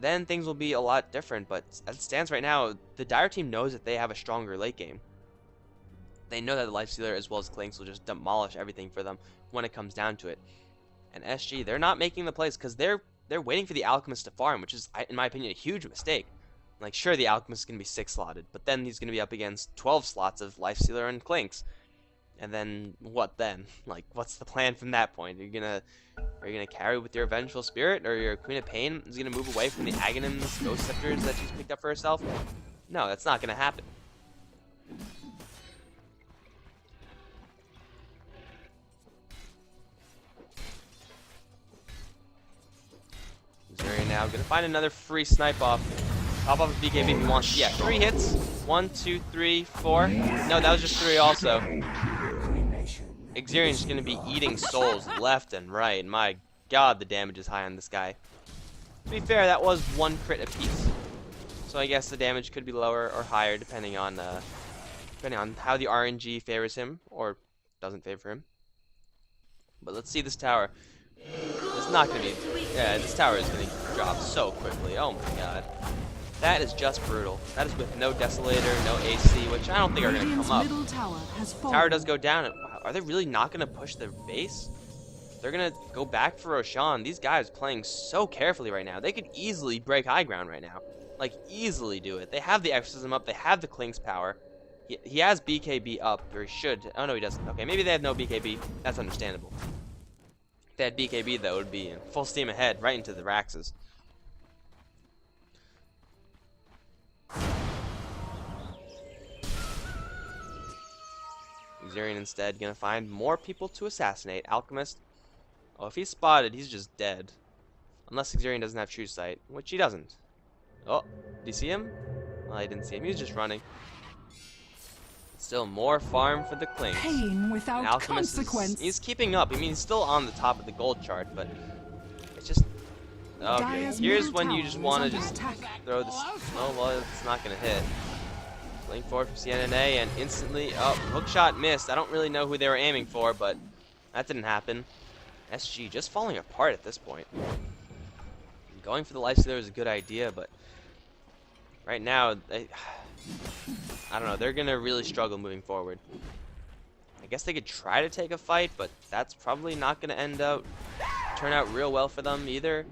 A: then things will be a lot different. But as it stands right now, the Dire team knows that they have a stronger late game. They know that the Lifestealer as well as Klinks will just demolish everything for them when it comes down to it. And SG, they're not making the plays because they're waiting for the Alchemist to farm, which is, in my opinion, a huge mistake. Like, sure, the Alchemist is going to be 6 slotted, but then he's going to be up against 12 slots of Lifestealer and Klinks. And then, what then? Like, what's the plan from that point? Are you gonna carry with your Vengeful Spirit, or your Queen of Pain is going to move away from the Aghanim's Ghost Scepters that she's picked up for herself? No, that's not going to happen. Missouri now going to find another free snipe off. Pop off his BKB if he wants. Yeah, 3 hits. 1, 2, 3, 4. No, that was just 3 also. Exerion's just going to be eating souls left and right. My god, the damage is high on this guy. To be fair, that was 1 crit apiece. So I guess the damage could be lower or higher depending on how the RNG favors him or doesn't favor him. But let's see this tower. It's not going to be... Yeah, this tower is going to drop so quickly. Oh my god. That is just brutal. That is with no Desolator, no AC, which I don't think are going to
B: Radiant's
A: come up.
B: middle tower has fallen.
A: Tower does go down. Are they really not going to push the base? They're going to go back for Roshan. These guys playing so carefully right now. They could easily break high ground right now. Like, easily do it. They have the Exorcism up. They have the Klink's power. He has BKB up, or he should. Oh, no, he doesn't. Okay, maybe they have no BKB. That's understandable. If they had BKB, though, it would be full steam ahead, right into the Raxes. Xurian instead gonna find more people to assassinate. Alchemist. Oh, if he's spotted, he's just dead. Unless Xurian doesn't have true sight, which he doesn't. Oh, did you see him? Well, I didn't see him. He was just running. Still more farm for the Klings.
B: Pain without consequence.
A: He's keeping up. I mean, he's still on the top of the gold chart, but it's just... Okay, here's when you just want to just throw this... Oh, well, it's not going to hit. Link forward from CNNA, and instantly... Oh, hook shot missed. I don't really know who they were aiming for, but that didn't happen. SG just falling apart at this point. Going for the lifestealer is a good idea, but right now, I don't know. They're going to really struggle moving forward. I guess they could try to take a fight, but that's probably not going to turn out real well for them either.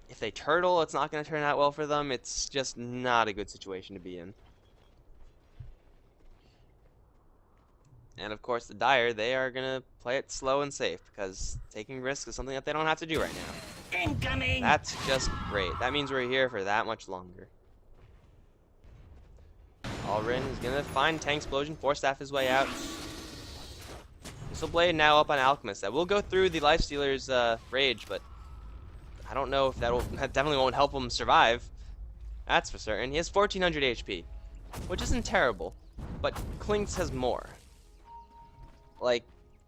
A: If they turtle, it's not going to turn out well for them. It's just not a good situation to be in. And of course, the Dire, they are going to play it slow and safe, because taking risks is something that they don't have to do right now.
C: Incoming!
A: That's just great. That means we're here for that much longer. Alrin is going to find Tank Explosion, Force Staff his way out. Missile Blade now up on Alchemist. That will go through the Lifestealer's Rage, but I don't know if that definitely won't help him survive. That's for certain. He has 1400 HP, which isn't terrible, but Klinks has more. Like,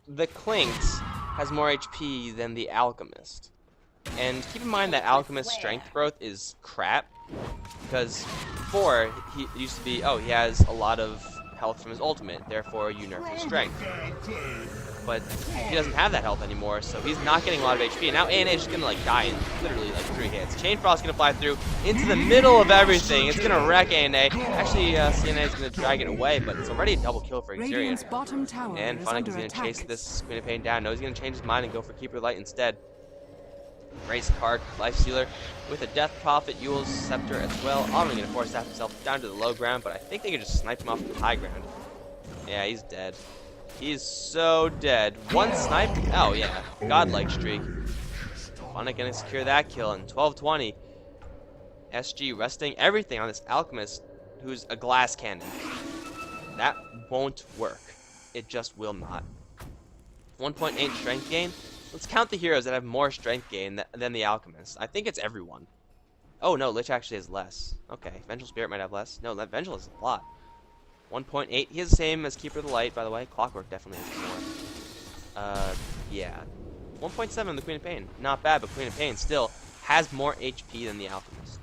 A: the Klinks has more HP than the Alchemist. And keep in mind that Alchemist's strength growth is crap, because before, he used to be, oh, he has a lot of health from his ultimate, therefore you nerf his strength. But he doesn't have that health anymore, so he's not getting a lot of HP. And now ANA is just gonna like die in literally like 3 hits. Chain Frost's gonna fly through into the middle of everything. It's gonna wreck ANA. Actually, CNA is gonna drag it away, but it's already a double kill for Xurian. And Funnick is gonna chase this Queen of Pain down. No, he's gonna change his mind and go for Keeper Light instead. Race Kark, Lifestealer with a Death Prophet, Yule's Scepter as well. Autumn gonna force that himself down to the low ground, but I think they could just snipe him off the high ground. Yeah, he's dead. He's so dead. One snipe? Oh yeah, godlike streak. Funnick gonna secure that kill in 12-20. SG resting everything on this Alchemist, who's a glass cannon. That won't work. It just will not. 1.8 strength gain. Let's count the heroes that have more strength gain than the Alchemist. I think it's everyone. Oh no, Lich actually has less. Okay, Vengeful Spirit might have less. No, that Vengeful is a lot. 1.8. He has the same as Keeper of the Light, by the way. Clockwork definitely has more. Yeah. 1.7 on the Queen of Pain. Not bad, but Queen of Pain still has more HP than the Alchemist.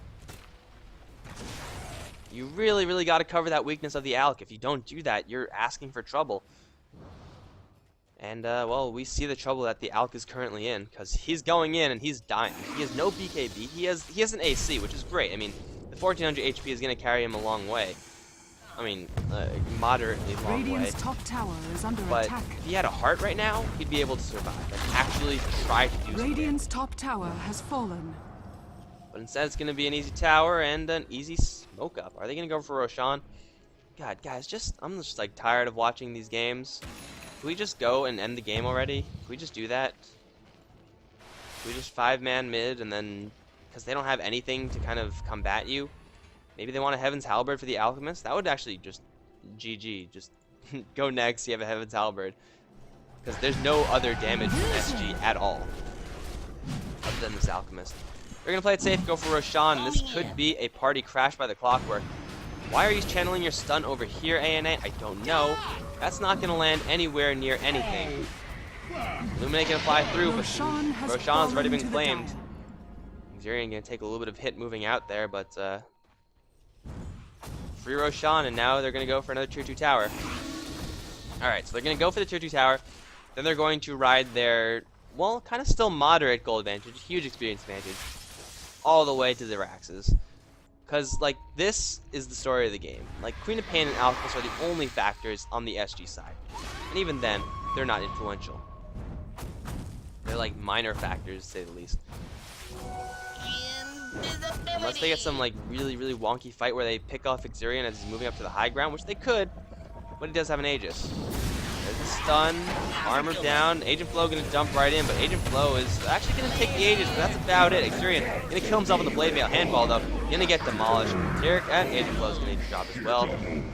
A: You really, really got to cover that weakness of the Alch. If you don't do that, you're asking for trouble. And, well, we see the trouble that the Alch is currently in, because he's going in and he's dying. He has no BKB. He has an AC, which is great. I mean, the 1400 HP is going to carry him a long way. I mean, moderately long
B: Radiant's
A: way.
B: top tower is under
A: But
B: attack.
A: if he had a heart right now, he'd be able to survive. Like, actually try to do something.
B: Radiant's top tower has fallen.
A: But instead, it's going to be an easy tower and an easy smoke up. Are they going to go for Roshan? God, guys, I'm just like tired of watching these games. Can we just go and end the game already? Can we just do that? Can we just 5-man mid and then, because they don't have anything to kind of combat you? Maybe they want a Heaven's Halberd for the Alchemist? That would actually just GG. Just go next, you have a Heaven's Halberd. Because there's no other damage from SG at all. Other than this Alchemist. They're going to play it safe, go for Roshan. This could be a party crash by the Clockwork. Why are you channeling your stun over here, ANA? I don't know. That's not going to land anywhere near anything. Illuminate going to fly through, but Roshan's already been claimed. Xurian going to take a little bit of hit moving out there, but free Roshan, and now they're going to go for another tier 2 tower. Alright, so they're going to go for the tier 2 tower. Then they're going to ride their, well, kind of still moderate gold advantage, huge experience advantage, all the way to the Raxes. Because, like, this is the story of the game. Like, Queen of Pain and Alchemist are the only factors on the SG side. And even then, they're not influential. They're, like, minor factors, to say the least. Unless they get some, like, really, really wonky fight where they pick off Exurion as he's moving up to the high ground, which they could, but he does have an Aegis. There's a stun, armor down, Agent Flow gonna jump right in, but Agent Flow is actually gonna take the Aegis, but that's about it. Exurion gonna kill himself with the Blade Mail, handball though, gonna get demolished. Tyrek and Agent Flow's gonna drop as well.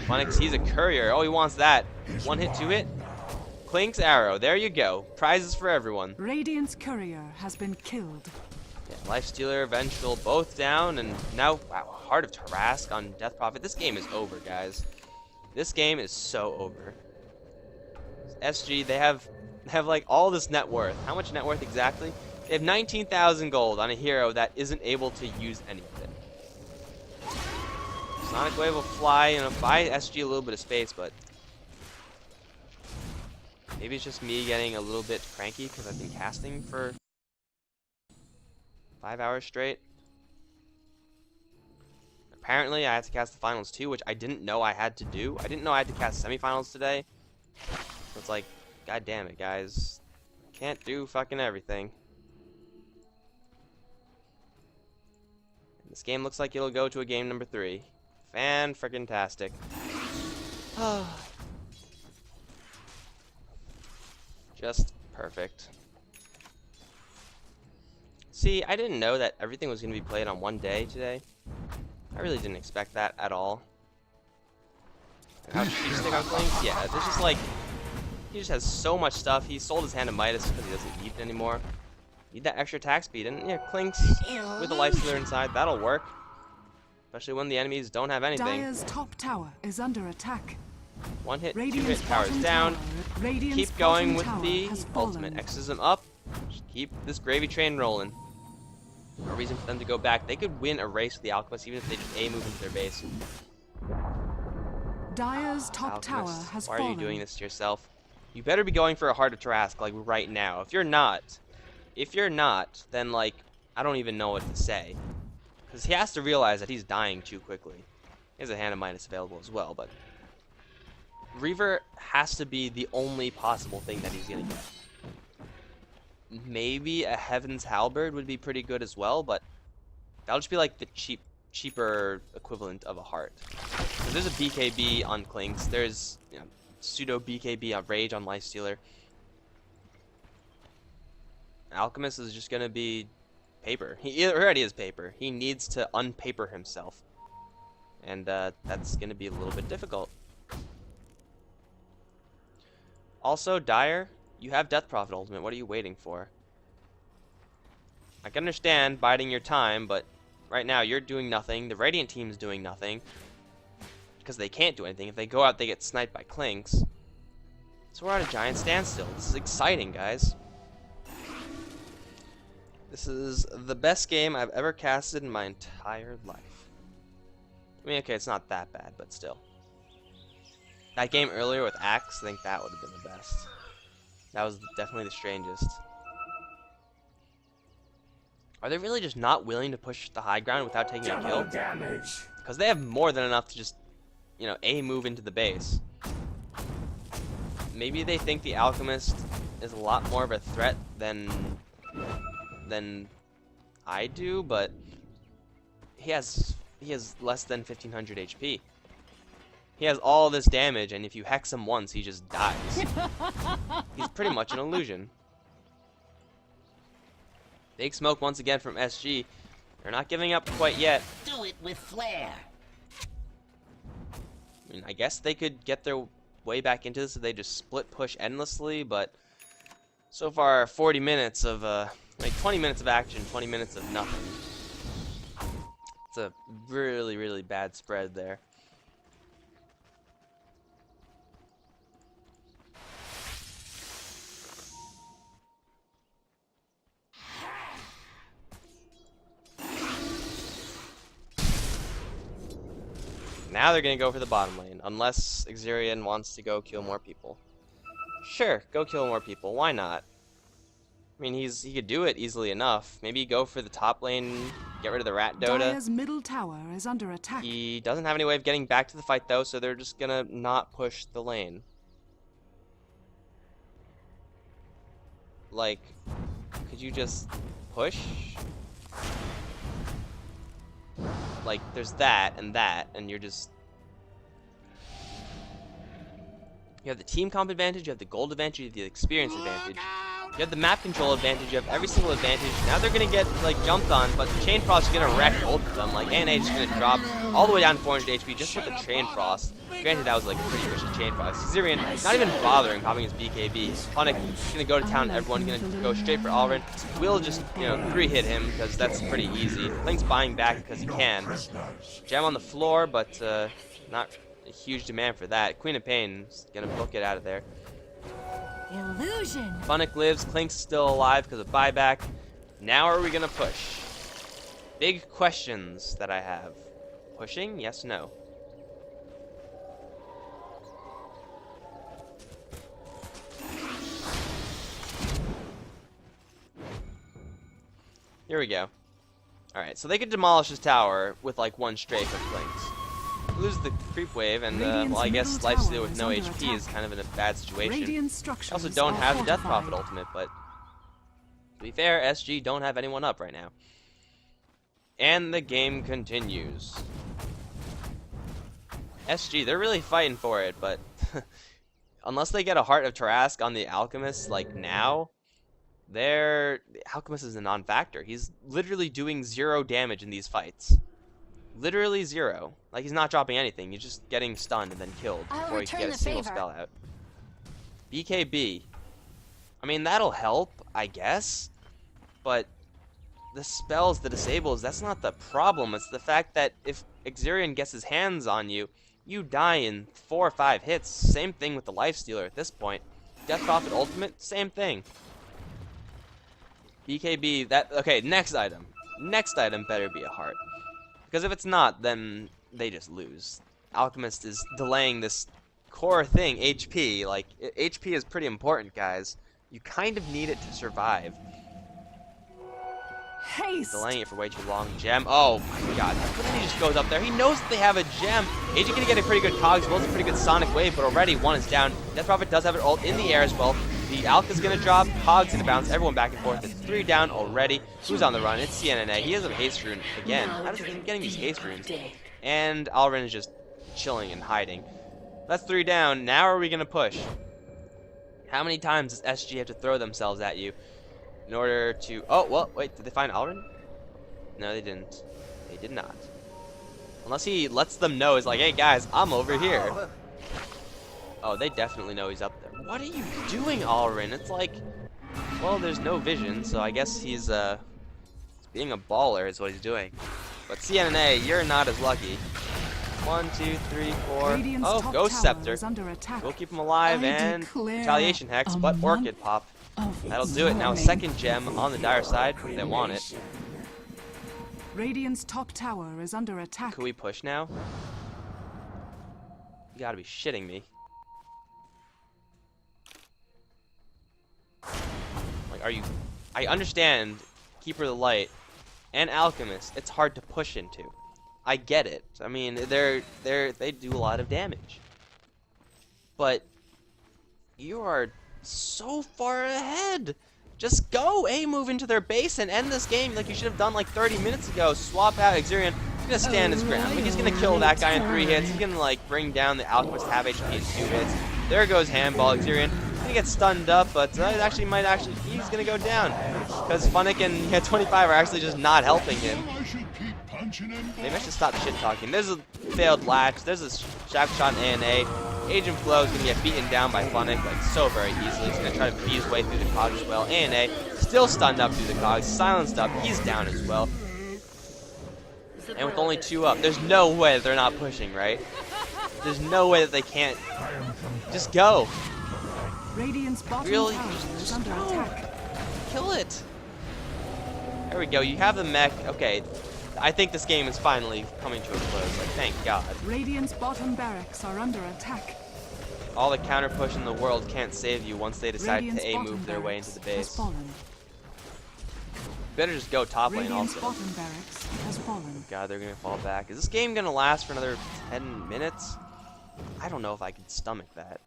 A: Phoenix, he's a courier, oh he wants that. One hit, two hit. Klink's arrow, there you go. Prizes for everyone.
B: Radiant's courier has been killed.
A: Yeah, Lifestealer, Vengeful, both down, and now, wow, Heart of Tarask on Death Prophet. This game is over, guys. This game is so over. SG, they have like all this net worth. How much net worth exactly? They have 19,000 gold on a hero that isn't able to use anything. Sonic Wave will fly and buy SG a little bit of space, but maybe it's just me getting a little bit cranky because I've been casting for 5 hours straight. Apparently, I had to cast the finals too, which I didn't know I had to do. I didn't know I had to cast semifinals today. So it's like, god damn it, guys. Can't do fucking everything. And this game looks like it'll go to a game number 3. Fan-frickin-tastic. Just perfect. See, I didn't know that everything was going to be played on one day today. I really didn't expect that at all. How cheap stick on Klink? Yeah, it's just like, he just has so much stuff. He sold his hand to Midas because he doesn't need it anymore. Need that extra attack speed, and yeah, Klink's with the Lifestealer inside, that'll work. Especially when the enemies don't have anything.
B: Dire's top tower is under attack.
A: One hit,
B: Radiant's
A: 2 hit, tower's down. Keep going with the ultimate. X's them up. Just keep this gravy train rolling. No reason for them to go back. They could win a race with the Alchemist even if they just A-move into their base.
B: Dire's top
A: Alchemist,
B: tower has
A: why
B: fallen.
A: are you doing this to yourself? You better be going for a Heart of Tarask, like, right now. If you're not, then, like, I don't even know what to say. Because he has to realize that he's dying too quickly. He has a Hand of Midas available as well, but Reaver has to be the only possible thing that he's going to get. Maybe a Heaven's Halberd would be pretty good as well, but that'll just be like the cheaper equivalent of a heart. So there's a BKB on Klinks. There's, you know, pseudo BKB on Rage on Lifestealer. Alchemist is just gonna be paper. He already is paper. He needs to unpaper himself, and that's gonna be a little bit difficult. Also, Dire, you have Death Prophet ultimate. What are you waiting for? I can understand biding your time, but right now you're doing nothing. The Radiant team's doing nothing because they can't do anything. If they go out, they get sniped by Klinks. So we're at a giant standstill. This is exciting, guys. This is the best game I've ever casted in my entire life. I mean, okay, it's not that bad, but still. That game earlier with Axe, I think that would have been the best. That was definitely the strangest. Are they really just not willing to push the high ground without taking a kill? Because they have more than enough to just, you know, A-move into the base. Maybe they think the Alchemist is a lot more of a threat than I do, but he has less than 1500 HP. He has all this damage, and if you hex him once, he just dies. He's pretty much an illusion. Big smoke once again from SG. They're not giving up quite yet.
C: Do it with flair.
A: I mean, I guess they could get their way back into this if they just split push endlessly, but so far 40 minutes of like 20 minutes of action, 20 minutes of nothing. It's a really, really bad spread there. Now they're gonna go for the bottom lane, unless Exurion wants to go kill more people. Sure, go kill more people. Why not? I mean, he could do it easily enough. Maybe go for the top lane Get rid of the Rat Dota.
B: Dire's middle tower is under attack.
A: He doesn't have any way of getting back to the fight, though, so they're just gonna not push the lane. Like, could you just push? Like, there's that, and you're just... You have the team comp advantage, you have the gold advantage, you have the experience advantage. You have the map control advantage, you have every single advantage. Now they're gonna get, like, jumped on, but the Chain Frost is gonna wreck both of them. Like, ANA is gonna drop all the way down to 400 HP just with the Chain Frost. Granted, that was, like, a pretty efficient Chain Frost. Xerion, not even bothering popping his BKB. Punic is gonna go to town, everyone's gonna go straight for Alrin. Will just, you know, 3-hit him, because that's pretty easy. Link's buying back because he can. Gem on the floor, but, not a huge demand for that. Queen of Pain is gonna book it out of there.
D: Illusion.
A: Punic lives, Clink's still alive because of buyback. Now are we gonna push? Big questions that I have. Pushing? Yes, no. Here we go. Alright, so they could demolish his tower with like one strafe of Clink's. Lose the creep wave, and well, I guess Lifesteal with no HP is kind of in a bad situation. Also don't have the Death Prophet ultimate, but to be fair, SG don't have anyone up right now. And the game continues. SG, they're really fighting for it, but unless they get a Heart of Tarask on the Alchemist, like now, the Alchemist is a non-factor. He's literally doing 0 damage in these fights. Literally 0. Like, he's not dropping anything. He's just getting stunned and then killed before he can get a single spell out. BKB. I mean, that'll help, I guess. But the spells, the disables, that's not the problem. It's the fact that if Xerion gets his hands on you, you die in 4 or 5 hits. Same thing with the Lifestealer at this point. Death Prophet ultimate, same thing. BKB, that... Okay, next item. Next item better be a heart. Because if it's not, then they just lose. Alchemist is delaying this core thing, HP. Like, HP is pretty important, guys. You kind of need it to survive.
B: Haste.
A: Delaying it for way too long. Gem. Oh my god. But then he just goes up there. He knows that they have a gem. Agent gonna get a pretty good Cogs. Will's a pretty good Sonic Wave, but already one is down. Death Prophet does have an ult in the air as well. The Alk is gonna drop. Cogs gonna bounce. Everyone back and forth. It's 3 down already. Who's on the run? It's CNNA. He has a haste rune again. How does he keep getting these haste runes? And Alrin is just chilling and hiding. That's 3 down. Now are we gonna push? How many times does SG have to throw themselves at you in order to... Oh, well, wait, did they find Alrin? No, they didn't. They did not. Unless he lets them know, he's like, hey guys, I'm over here. Oh, they definitely know he's up there. What are you doing, Alrin? It's like, well, there's no vision, so I guess he's being a baller is what he's doing. But CNNA, you're not as lucky. 1, 2, 3, 4. Oh, Ghost Scepter. We'll keep him alive, and Retaliation Hex, but Orchid Pop. That'll do it. Now a second gem on the Dire side. They want it.
B: Radiant's top tower is under attack.
A: Can we push now? You gotta be shitting me. Like, are you... I understand Keeper of the Light and Alchemist. It's hard to push into. I get it. I mean, they do a lot of damage. But you are so far ahead. Just go move into their base and end this game like you should have done like 30 minutes ago. Swap out Xerion. He's gonna stand his ground. Like, he's gonna kill that guy in 3 hits. He's gonna like bring down the Alchemist half HP in 2 hits. There goes Handball. Xerion. He's gonna get stunned up, but he's gonna go down because Funnick and 25 are actually just not helping him. Maybe I should stop shit talking. There's a failed latch. There's a shaft shot in ANA. Agent Flow is going to get beaten down by Funnick like so very easily. He's going to try to beat his way through the cogs as well. ANA still stunned up through the cogs. Silenced up. He's down as well. And with only 2 up, there's no way that they're not pushing, right? There's no way that they can't. Just go. Really? Just go. Kill it. There we go. You have the mech. Okay. I think this game is finally coming to a close. Like, thank God.
B: Radiant's bottom barracks are under attack.
A: All the counter push in the world can't save you once they decide to move their way into the base. better just go top lane
B: Radiant's
A: also.
B: bottom barracks has fallen.
A: God, they're gonna fall back. Is this game gonna last for another 10 minutes? I don't know if I can stomach that.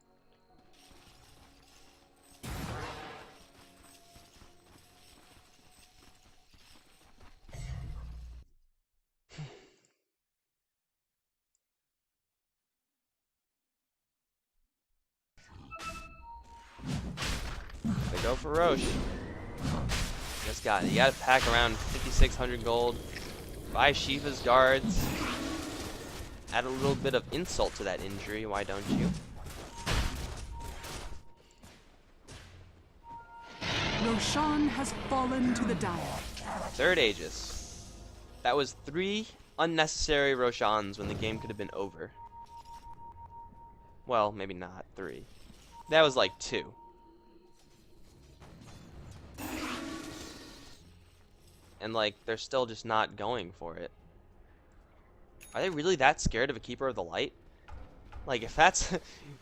A: They go for Roche. Just got it. You gotta pack around 5,600 gold. Buy Shiva's guards. Add a little bit of insult to that injury, why don't you?
B: Roshan has fallen to the Dire.
A: Third Aegis. That was 3 unnecessary Roshans when the game could have been over. Well, maybe not 3. That was like 2. And like, they're still just not going for it. Are they really that scared of a Keeper of the Light? Like, if that's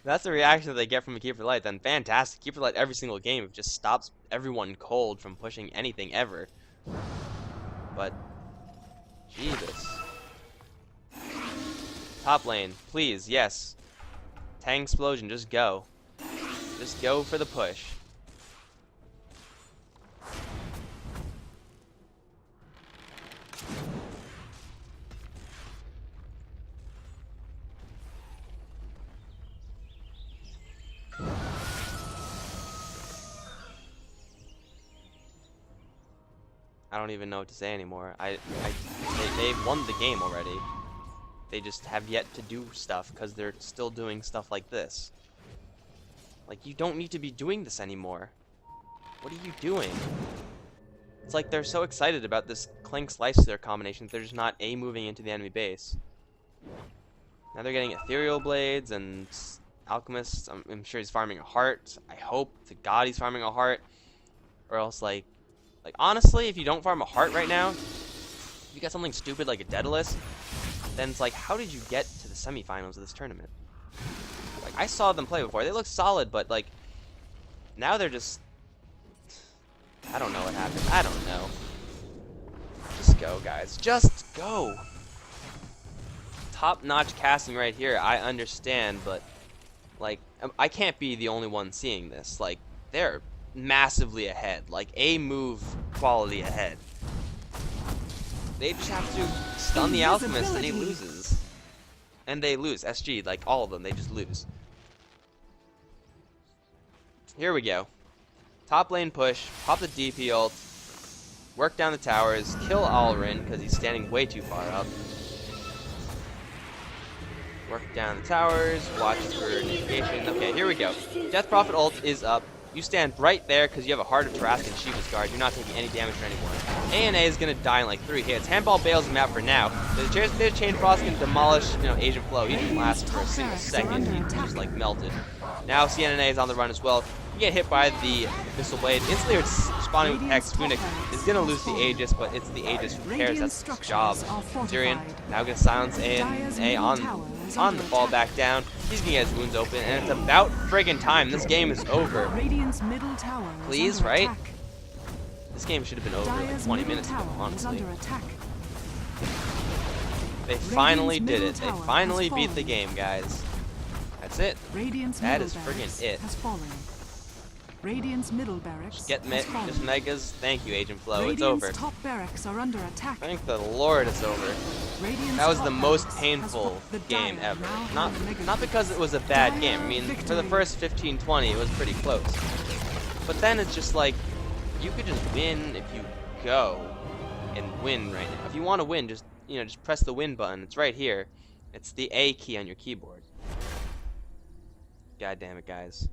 A: that's the reaction that they get from a Keeper of the Light, then fantastic. Keeper of the Light every single game, it just stops everyone cold from pushing anything ever. But, Jesus. Top lane, please, yes. Tang Explosion, just go. Just go for the push. I don't even know what to say anymore. They've won the game already. They just have yet to do stuff because they're still doing stuff like this. Like, you don't need to be doing this anymore. What are you doing? It's like they're so excited about this Clink Slice their combination that they're just not moving into the enemy base. Now they're getting Ethereal Blades and Alchemists. I'm sure he's farming a heart. I hope to God he's farming a heart. Or else, like honestly, if you don't farm a heart right now, if you got something stupid like a Daedalus, then it's like, how did you get to the semifinals of this tournament? Like, I saw them play before. They look solid, but like, now they're just, I don't know what happened. I don't know. Just go, guys. Just go. Top-notch casting right here. I understand, but like, I can't be the only one seeing this. Like, they're massively ahead, like a move quality ahead. They just have to stun the Alchemist and he loses. And they lose. SG, like all of them, they just lose. Here we go. Top lane push, pop the DP ult, work down the towers, kill Alrin because he's standing way too far up. Work down the towers, watch for notification. Okay, here we go. Death Prophet ult is up. You stand right there because you have a Heart of Tarrasque and Shiva's Guard. You're not taking any damage anymore. ANA is going to die in like 3 hits. Handball bails him out for now. The Chain Frost can demolish, Asian Flow. He didn't last for a single second. He just like melted. Now CNNA is on the run as well. You get hit by the Missile Blade. Instantly spawning with X. Runic is going to lose the Aegis, but it's the Aegis who cares. That's his job. Zurian now going to silence ANA on the fall back down. He's gonna get his wounds open, and it's about friggin' time. This game is over. Please, right? This game should have been over like 20 minutes ago, honestly. They finally did it. They finally beat the game, guys. That's it. That is friggin' it.
B: Radiant's middle barracks
A: Just megas. Thank you, Agent Flow. It's over.
B: Top barracks are under attack.
A: Thank the Lord it's over. That was the most painful game ever. Not because it was a bad game. I mean, for the first 15-20, it was pretty close. But then it's just like, you could just win if you go and win right now. If you want to win, just press the win button. It's right here. It's the A key on your keyboard. God damn it, guys.